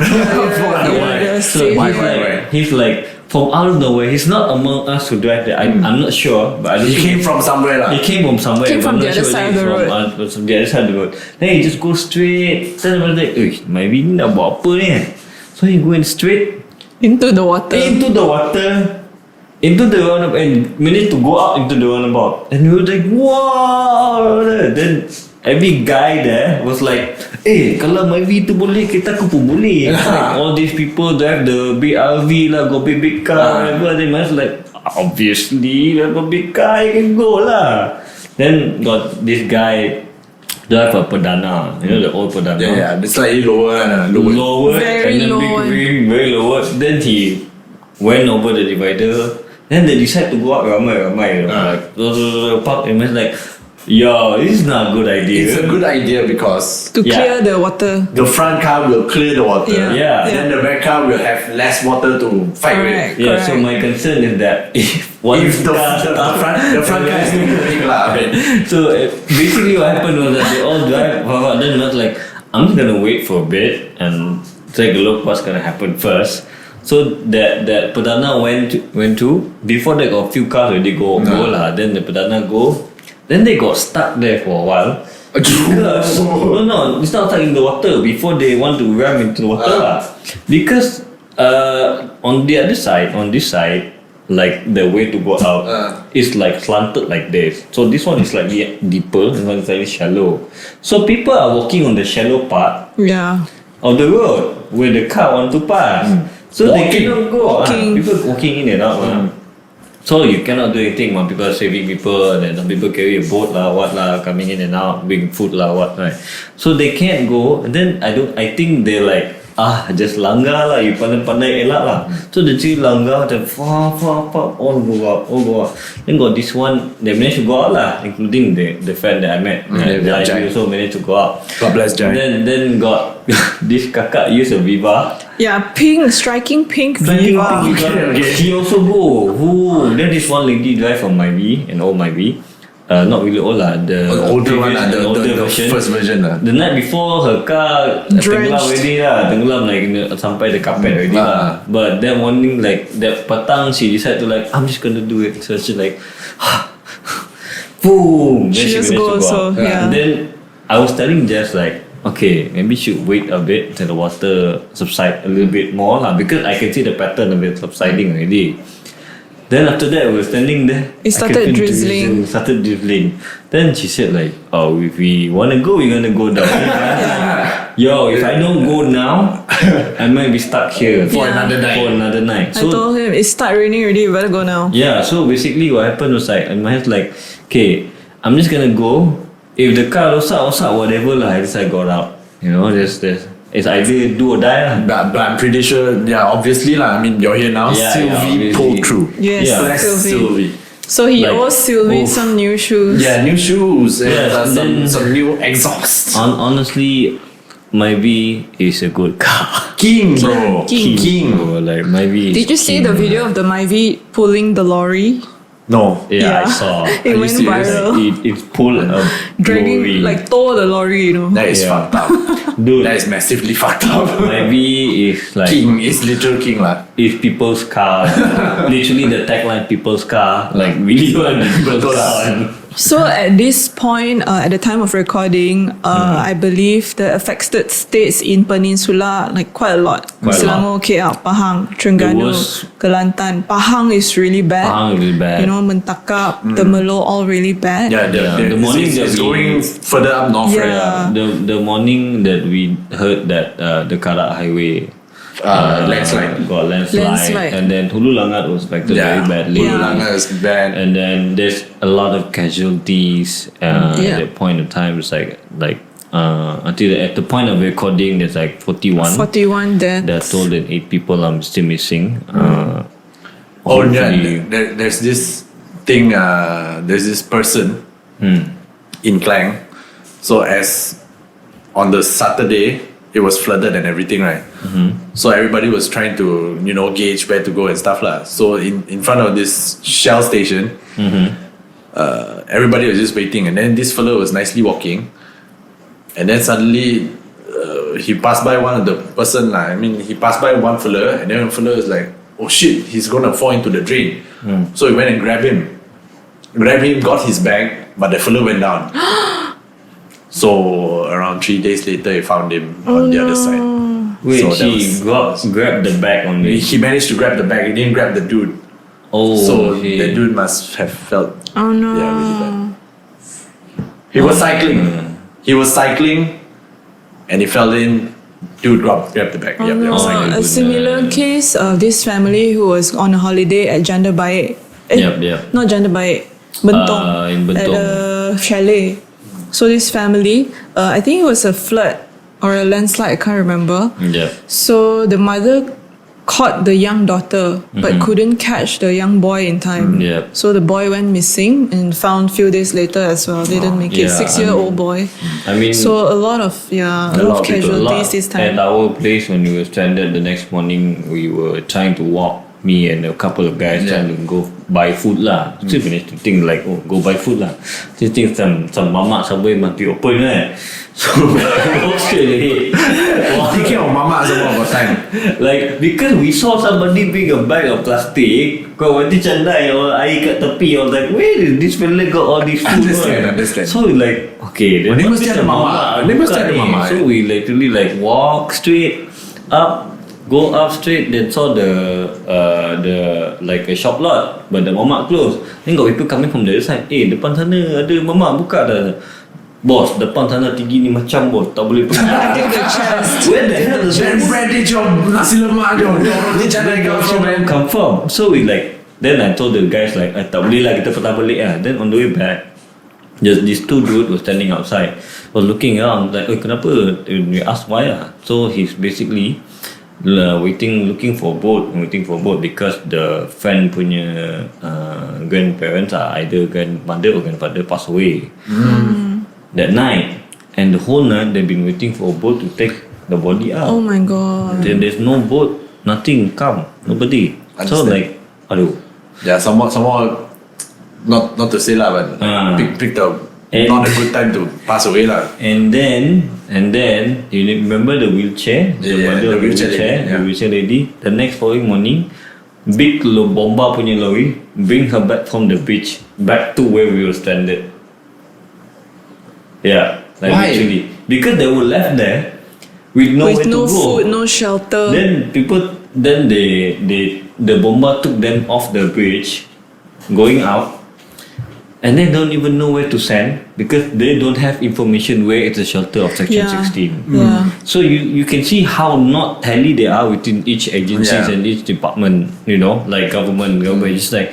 So he's like from out of nowhere. He's not among us who drive there. I'm not sure, but I don't He came from somewhere lah. He came from somewhere. Came from I'm the not other sure side whether of the he's road. from the other side of the road. Then he just go straight. Then I was like, Myvi ni nak buat apa ni? So he went straight Into the water. into the roundabout, and we need to go out into the roundabout. And we were like, wow! Then every guy there was like, kalau Myvi tu boleh, kita pun boleh. Like, all these people drive the big RV lah, go big car, whatever. They must like, obviously, have a big car, you can go lah. Then got this guy drive a Perdana, you know the old Perdana. Yeah, it's slightly lower. Lower, Very and then low big one. rim, very lower. Then he went over the divider. Then they decide to go out ramai, you know, like park. And it's like, yo, this is not a good idea. It's a good idea because To clear the water. the front car will clear the water. Yeah. Then the back car will have less water to fight Correct. with. Yeah, so my concern is that if one If the front car is still moving lah. So basically what happened was that they all drive, then I was like, I'm just gonna wait for a bit and take a look what's gonna happen first. So that Perdana went to before they got a few cars already go lah. Then the Perdana go. Then they got stuck there for a while. Because no, it's not stuck in the water before they want to ram into the water lah. Because on the other side, on this side, like the way to go out is like slanted like this. So this one is slightly deeper, and one is slightly shallow. So people are walking on the shallow part Yeah. of the road where the car want to pass. So they cannot go. People walking in and out. So you cannot do anything. People are saving people, and then some people carry a boat lah, what lah, coming in and out, bring food lah, what right. So they can't go. And then I think they're like, just langgar lah, you pandai-pandai elak lah. So the three langgar, the far, all go out. Then got this one, they managed to go out lah, including the friend that I met. Jai also managed to go out. God bless Jai. Then got this kakak use a Viva. Yeah, striking pink Viva. He also go. Then this one lady drive from Myvi, an old Myvi. Not really old lah. The older one lah, the version. first version lah. The night before, her car tenggelam already lah. Tenggelam like sampai the carpet already lah. But that morning, like that petang, she decided to like, I'm just gonna do it. So she like, boom. Then She just go also. Yeah. And then I was telling Jess like, okay, maybe should wait a bit till the water subside a little bit more lah, because I can see the pattern of it subsiding already. Then after that, we were standing there. It started drizzling. Then she said like, if we wanna go, we're gonna go down. Yo, if I don't go now, I might be stuck here for another night. I told him, it start raining already, you better go now. Yeah, so basically what happened was like, my head like, okay, I'm just gonna go. If the car rosak, whatever lah, I decided got out. You know, it's either do or die lah. But I'm pretty sure, obviously lah. I mean, you're here now. Sylvie pulled through. Yes, Sylvie. So he Like, owes Sylvie some new shoes. Yeah, new shoes and then some new exhaust. Honestly, Myvi is a good car. King, bro. King. King. Bro, like Myvi. Did you see the video of the Myvi pulling the lorry? No. Yeah, I saw. It went viral. It pulled a Dragging, lorry. like, tore the lorry, you know. That is Yeah. fucked up. Dude, That is massively fucked up. maybe it's like King is literal king lah. it's people's car. Literally the tagline people's car. Like really want people's Betul car. lah. So at this point, at the time of recording, I believe the affected states in Peninsula, like quite a lot. Quite a Selangor, KL, Pahang, Terengganu, worst- Kelantan. Pahang is really bad. Pahang is bad. You know, Mentakap, Temerloh, all really bad. Yeah, The morning that it's we- going further up north, right? Yeah. The morning that we heard that the Karak Highway Landslide. got Landslide. and then Hulu Langat was affected very badly. Hulu Langat is bad. And then there's a lot of casualties at that point of time. It's like until at the point of recording, there's like 41. 41 deaths. They're told that 8 people are still missing. Yeah, Hopefully- there's this thing. There's this person in Klang. So as on the Saturday, it was flooded and everything, right? So everybody was trying to gauge where to go and stuff lah. So in front of this Shell station, everybody was just waiting, and then this fellow was nicely walking, and then suddenly he passed by one of the person lah. I mean, he passed by one fella, and then one fella was like, "Oh shit, he's gonna fall into the drain." So he went and grabbed him, got his bag, but the fellow went down. So around 3 days later, he found him on the other side. Wait, So that he grabbed the bag on me. He managed to grab the bag. He didn't grab the dude. Oh, So okay. the dude must have felt Oh no. really bad. He was cycling. He was cycling, and he fell in. Dude grabbed the bag. Oh, Yep, they no. were cycling. A similar case of this family who was on a holiday at Janda Baik. Yep. Not Janda Baik. Bentong. In At Bentong. a chalet. So this family, I think it was a flood or a landslide, I can't remember. Yeah. So the mother caught the young daughter but couldn't catch the young boy in time. Yeah. So the boy went missing and found few days later as well. They didn't make it. Yeah, 6-year-old boy. I mean, So a lot of lot of people, casualties this At time. our place, when we were stranded the next morning, we were trying to walk. Me and a couple of guys trying to go buy food lah. Still managed to think like, oh, go buy food lah. Still think some mama somewhere must be open right. So walk straight ahead. Thinking of mama some more about time. Like because we saw somebody bring a bag of plastic, kau nanti candai or air kat tepi. I was like, where did this fella got all this food? Understand. So we like, okay, there Ni must mesti be ada some mama. Ni mesti ada bukan ni. mama, So we literally like walk straight up. Go up straight, then saw the like a shop lot, but the mamak closed. Then got people coming from the other side. Depan sana ada mamak buka dah. Bos, depan sana tinggi ni macam bos, tak boleh pergi. Where the hell is Then that? bread dia jom nasi lemak jom. Ni candai kau man. Confirm. So we like, then I told the guys like, tak boleh lah, kita patah balik lah. Then on the way back, just these 2 dudes were standing outside, was looking around like, kenapa? We asked why lah. So he's basically waiting for a boat because the friend punya grandparents are either grandmother or grandfather passed away that night, and the whole night they've been waiting for a boat to take the body out. Oh my god. Then there's no boat, nothing, come, nobody. So Understand. like, aduh. Yeah, somewhat, not to say lah, but picked up not a good time to pass away lah. And then you remember the wheelchair, Yeah, mother the of wheelchair lady, the yeah. wheelchair lady. The next following morning, big bomba punya lorry bring her back from the beach back to where we were stranded. Yeah, like Why? literally because they were left there with nowhere With to no go. food, no shelter. Then the bomba took them off the bridge, going out. And they don't even know where to send because they don't have information where it's a shelter of Section 16. Yeah. So you can see how not tally they are within each agencies and each department, like government. It's like,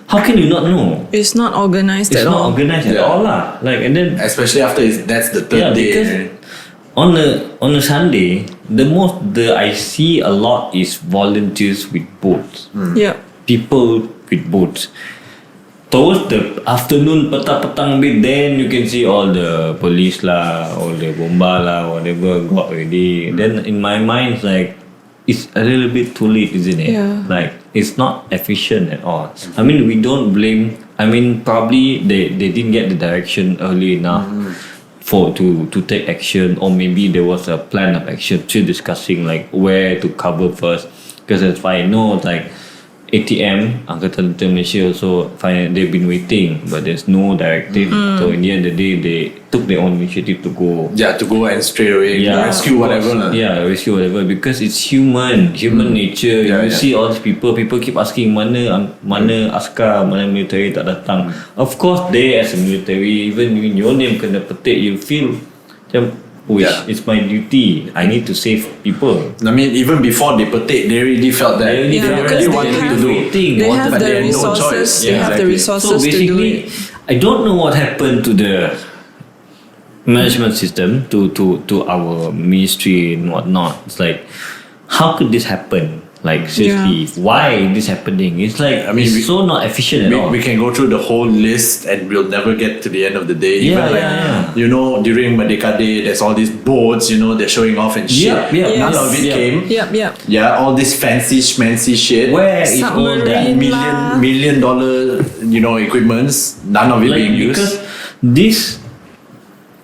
how can you not know? It's not organized It's at not all. organized at Yeah. all lah. Like, and then Especially after that's the third day. because on a Sunday, I see a lot is volunteers with boats. Yeah. People with boats. Towards the afternoon, petang bit, then you can see all the police lah, all the bomba lah, whatever got already. Then in my mind, it's like, it's a little bit too late, isn't it? Yeah. Like it's not efficient at all. I mean, we don't blame. I mean, probably they didn't get the direction early enough to take action, or maybe there was a plan of action still discussing like where to cover first. Because as far I know, like ATM, Angkatan Laut Malaysia also they've been waiting, but there's no directive. So in the end of the day, they took their own initiative to go. Yeah, to go and straight away rescue whatever. Rescue whatever, because it's human nature. You see all these people keep asking mana askar, mana military tak datang. Of course, they as a military, even when your name kena petik, you feel macam, it's my duty. I need to save people. I mean, even before they petik, they already felt that they already wanted to do. They have the resources. They have the resources so basically, to do it. I don't know what happened to the management system, to our ministry and whatnot. It's like, how could this happen? Like seriously, why this happening? It's like, I mean, it's so not efficient at all. We can go through the whole list and we'll never get to the end of the day. You know, during Merdeka Day, there's all these boats, you know, they're showing off and shit. None of it came. Yeah, all this fancy schmancy shit. Where is all that million dollar, you know, equipments? None of it being used. Because this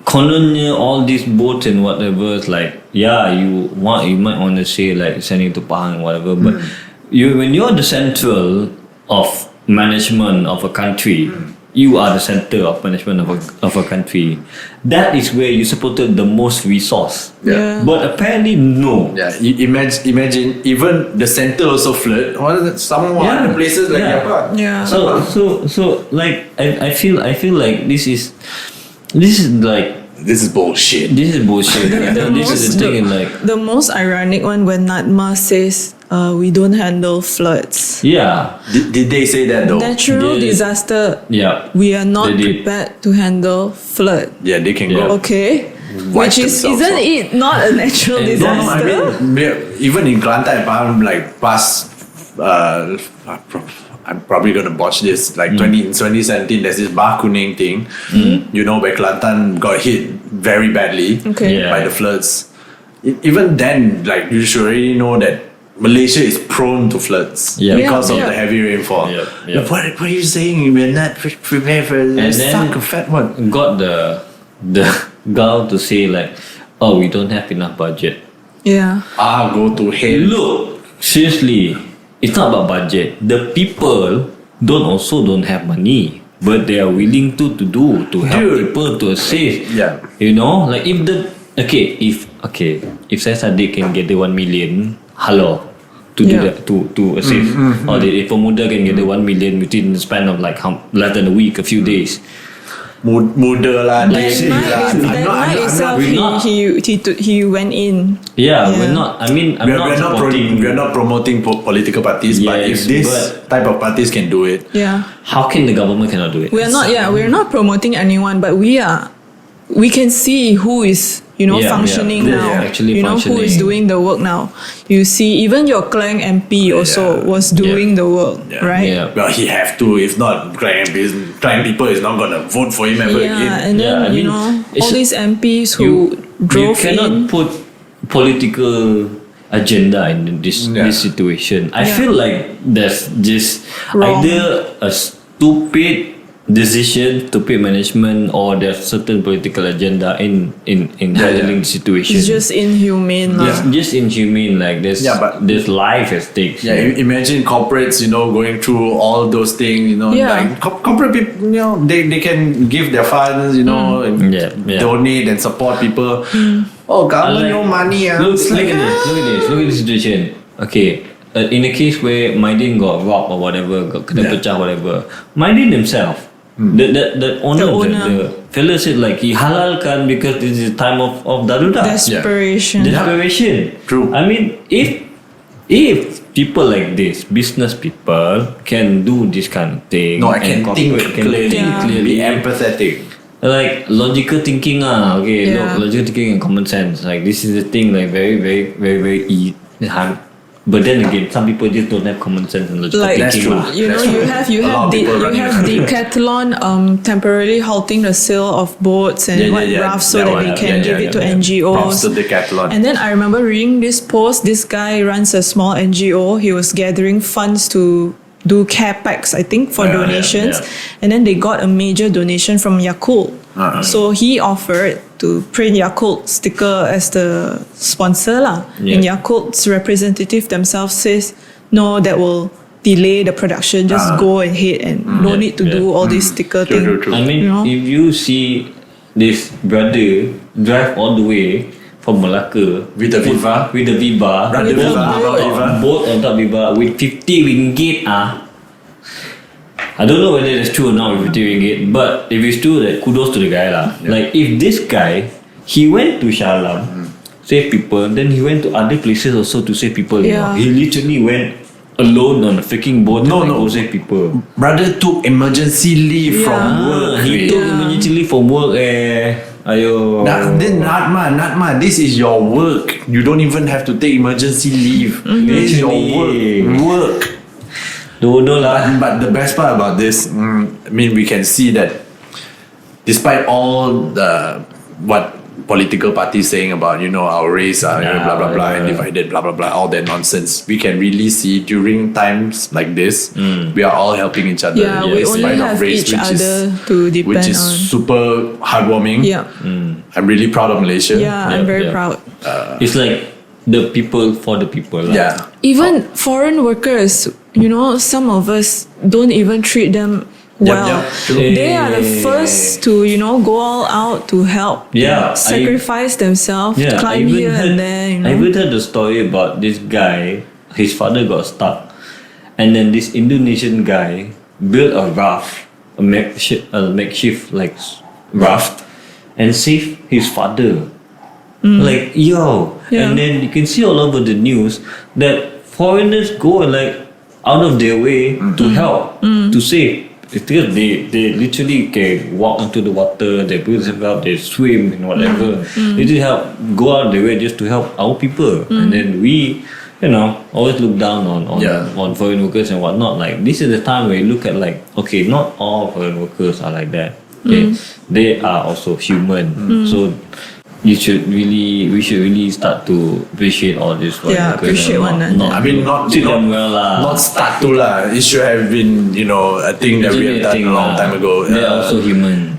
kononnya all these boats and whatever, it's like, you might want to say like sending to Pahang and whatever, but when you're the central of management of a country, you are the center of management of a country. That is where you supported the most resource. But apparently no. Imagine even the center also flood. Some other places like So like I feel like this is like, this is bullshit. This is bullshit. This is the thing. Like the most ironic one when Natma says we don't handle floods. Did they say that though? Natural disaster. We are not prepared to handle flood. They can go. Okay. Which isn't it not a natural disaster? No, I mean, even in Kelantan, like past I'm probably going to botch this. Like in 2017, there's this Bah Kuning thing, you know, where Kelantan got hit very badly by the floods. Even then, like you should already know that Malaysia is prone to floods because of the heavy rainfall. What are you saying? We're not prepared for this. Suck a fat one. Got the gall to say like, oh, we don't have enough budget. Go to hell. Look, seriously. It's not about budget. The people don't have money, but they are willing to help people to assist. You know, like if saya Sadiq can get the 1 million, hello, to do that to assist, or if Pemuda can get the 1 million within the span of like less than a week, a few days. Muda lah, he went in. We're not. I mean, we're not promoting political parties, but if this type of parties can do it, how can the government cannot do it? We're not promoting anyone, but we can see who is functioning now. Who is doing the work now. You see, even your Klang MP also was doing the work, right? Well, he have to. If not, Klang people is not gonna vote for him ever again. And then all these MPs who drove you cannot put political agenda in this situation. I feel like there's just either a stupid decision, stupid management, or there's certain political agenda in handling the situation. It's just inhumane. It's just inhumane. Like there's life at stake. Imagine corporates, going through all those things. Like corporate people, they can give their funds, donate and support people. Oh, government no money. Look at this situation. Okay. In a case where Maidin got robbed or whatever, got kena pecah whatever, Maidin himself, the owner, the fella said like he halalkan because this is time of Darurat. Desperation. True. I mean, if people like this, business people, can do this kind of thing, I can think clearly, be empathetic. Like logical thinking, logical thinking and common sense. Like this is the thing, like very, very, very, very But then again, some people just don't have common sense and logical Like, That's thinking. true. lah. You know, That's you true. have A lot of people running Decathlon temporarily halting the sale of boats and rafts so that they can give it to Props NGOs. to Decathlon. And then I remember reading this post. This guy runs a small NGO. He was gathering funds to do care packs, I think, for donations. And then they got a major donation from Yakult. So he offered to print Yakult sticker as the sponsor lah. And Yakult's representative themselves says, no, that will delay the production. Just go ahead and no need to do all this sticker thing. True. I mean, You know? if you see this brother drive all the way from Malacca With the Viva. with the Viva, Brother With the Viva, boat. Viva. boat on top Viva with 50 ringgit. I don't know whether it's true or not with 50 ringgit, but if it's true, that kudos to the guy lah. Like if this guy, he went to Shah save people, then he went to other places also to save people. You know? Yeah. He literally went alone on a freaking boat No, and no. go save people. Brother took emergency leave from work. He took emergency leave from work. Ayo. Not ma. This is your work. You don't even have to take emergency leave. This is your work. Dodo lah. But the best part about this, I mean, we can see that despite all the what political parties saying about our race are blah blah blah and divided blah blah blah, all that nonsense, we can really see during times like this, we are all helping each other. Yeah, we only despite of have race, each other to depend which is on. super heartwarming. Yeah. I'm really proud of Malaysia. Yeah, I'm very proud. It's like the people for the people lah. Yeah. Even foreign workers, some of us don't even treat them well. True. They are the first to, go all out to help. Yeah, Sacrifice themselves, Yeah, climb here and there. I even heard the story about this guy. His father got stuck, and then this Indonesian guy built a raft, a makeshift like raft, and saved his father. Like Yeah. and then you can see all over the news that foreigners go and like out of their way to help to save. It's because they literally can walk into the water, they put themselves up, they swim and whatever. They just go out of their way just to help our people. And then we, always look down on foreign workers and whatnot. Like this is the time where you look at like, okay, not all foreign workers are like that. Okay? They are also human. So we should really start to appreciate all this foreign workers. Appreciate and one not I mean, not treat them well lah. Not start to lah. It should have been, a thing that we have done a long time ago. They're also human.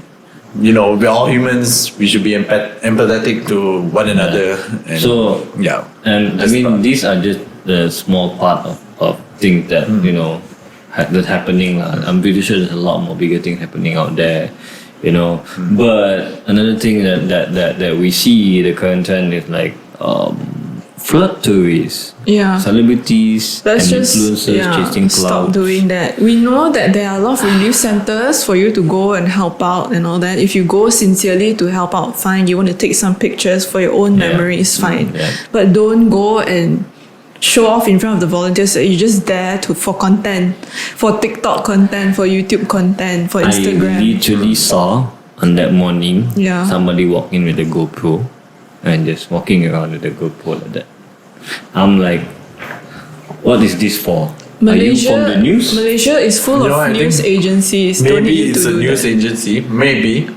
We're all humans. We should be empathetic to one another. And, So and I That's mean not- these are just the small part of things that that's happening lah. I'm pretty sure there's a lot more bigger things happening out there. But another thing that we see the current trend is like flood tourists, celebrities, Let's and just influencers chasing stop clouds. doing that. We know that there are a lot of relief centers for you to go and help out and all that. If you go sincerely to help out, fine. You want to take some pictures for your own memories, fine. But don't go and show off in front of the volunteers that you're just there for content, for TikTok content, for YouTube content, for Instagram. I literally saw on that morning somebody walk in with a GoPro and just walking around with a GoPro like that. I'm like, what is this for? Are you from the news? Malaysia is full of news agencies. Don't Maybe need you it's to a do news that. agency. Maybe.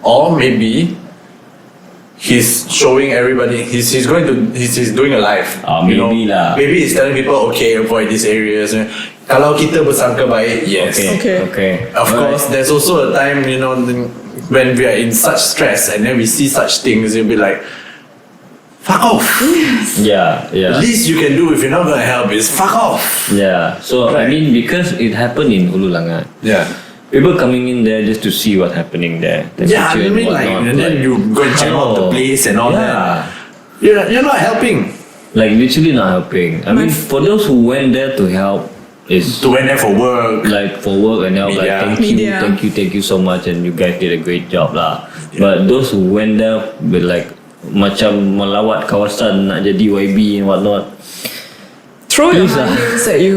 Or maybe he's showing everybody he's doing a live. Maybe lah. Maybe he's telling people, okay, avoid these areas. Kalau kita bersangka baik, yes. Okay. Of course, there's also a time, when we are in such stress and then we see such things, you'll be like, fuck off. Yeah. The least you can do if you're not gonna help is fuck off. Yeah. So I mean, because it happened in Ulu Langat, Yeah. people coming in there just to see what's happening there. Yeah, temperature I mean, whatnot, and then you go and check out the place and all that. You're not helping. Like literally not helping. I mean, for those who went there to help, is To went there for work. like for work and help. Media. Like Media. thank you so much, and you guys did a great job lah. But those who went there with like macam melawat kawasan nak jadi YB and whatnot. Throw your Please high lah. heels at you.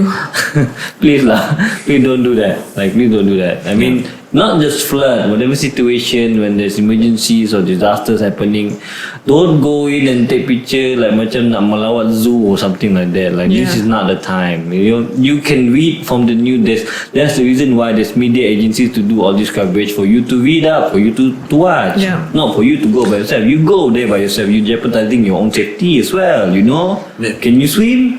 Please don't do that. Like please don't do that. I mean, not just flood, whatever situation when there's emergencies or disasters happening, don't go in and take picture like macam nak melawat zoo or something like that. Like this is not the time. You can read from the news. That's the reason why there's media agencies to do all this coverage, for you to read up, for you to watch, not for you to go by yourself. You go there by yourself, you're jeopardizing your own safety as well. Can you swim?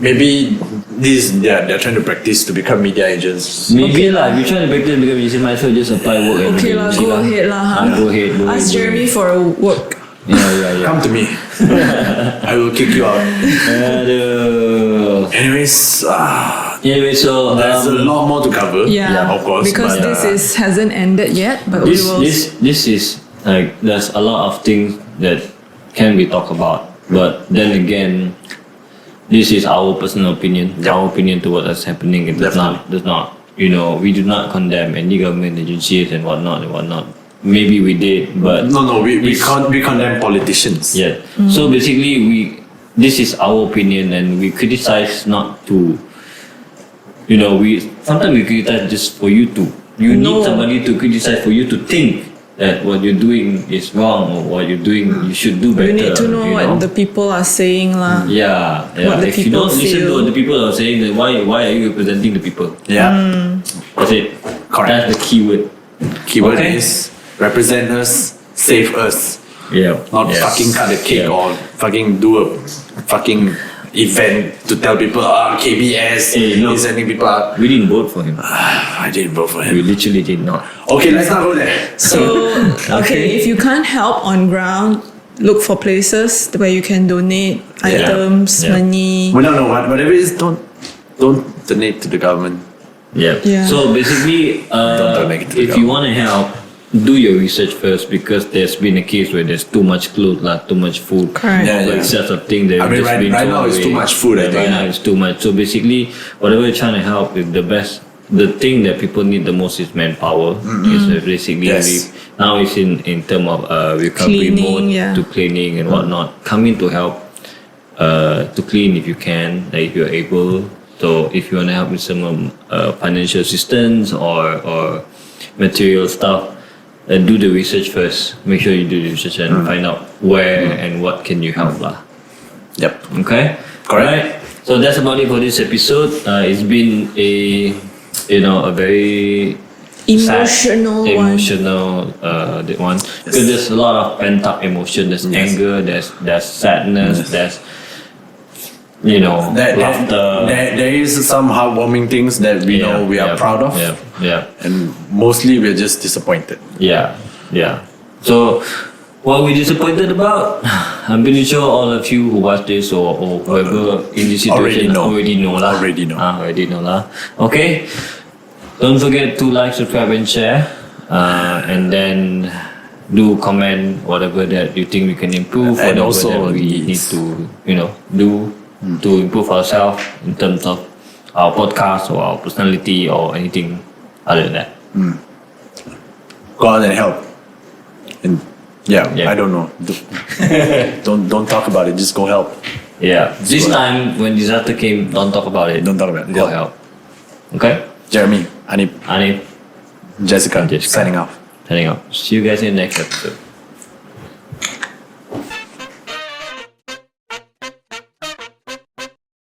Maybe they're trying to practice to become media agents. Maybe lah. If you're trying to practice to become a musician, might as well just apply work. Okay lah, go ahead lah. Go ahead. Ask Jeremy for a work. Yeah. Come to me. I will kick you out. Anyways, so there's a lot more to cover. Yeah, of course. Because this hasn't ended yet, but we will. This is like there's a lot of things that can be talked about, but then again, this is our personal opinion. Our opinion to what is happening. It does not. We do not condemn any government agencies and whatnot. Maybe we did, but we condemn politicians. Yeah. So basically, this is our opinion, and we criticize not to. Sometimes we criticize just for you to. You need somebody to criticize for you to think that what you're doing is wrong, or what you're doing you should do better. You need to know what the people are saying lah. Yeah. If you don't listen to what the people are saying, then why are you representing the people? Yeah. That's it. Correct. That's the keyword. Keyword is represent us, save us. Yeah. Not fucking cut a cake or fucking do a fucking event to tell people KBS is sending people out. We didn't vote for him. I didn't vote for him. We literally did not. Okay, let's not go there. So if you can't help on ground, look for places where you can donate items, money. Well, no, whatever it is, don't donate to the government. Yeah. So basically, if you want to help, do your research first, because there's been a case where there's too much clothes, too much food. Correct. Excess of things that right now it's too much food. Right now it's too much. So basically, whatever you're trying to help is the best. The thing that people need the most is manpower. Is basically now it's in terms of recovery mode to cleaning and whatnot. Come in to help to clean if you can, if you're able. So if you want to help with some financial assistance or material stuff, do the research first. Make sure you do the research and find out where and what can you help lah. Yep. Okay. Alright. So that's about it for this episode. It's been a very emotional one because there's a lot of pent up emotion. There's anger. There's sadness. There's laughter. There is some heartwarming things that we know we are proud of. And mostly we're just disappointed. Yeah. So what we're disappointed about, I'm pretty sure all of you who watch this or whoever in this situation already know lah. Okay. Don't forget to like, subscribe and share. And then do comment whatever that you think we can improve, and whatever also that we need to do to improve ourselves in terms of our podcast or our personality or anything other than that. Go out and help. And I don't know. don't talk about it. Just go help. Yeah. This time when disaster came, don't talk about it. Don't talk about it. Go help. Okay. Jeremy, Anip, Anip, Jessica, signing off. See you guys in the next episode.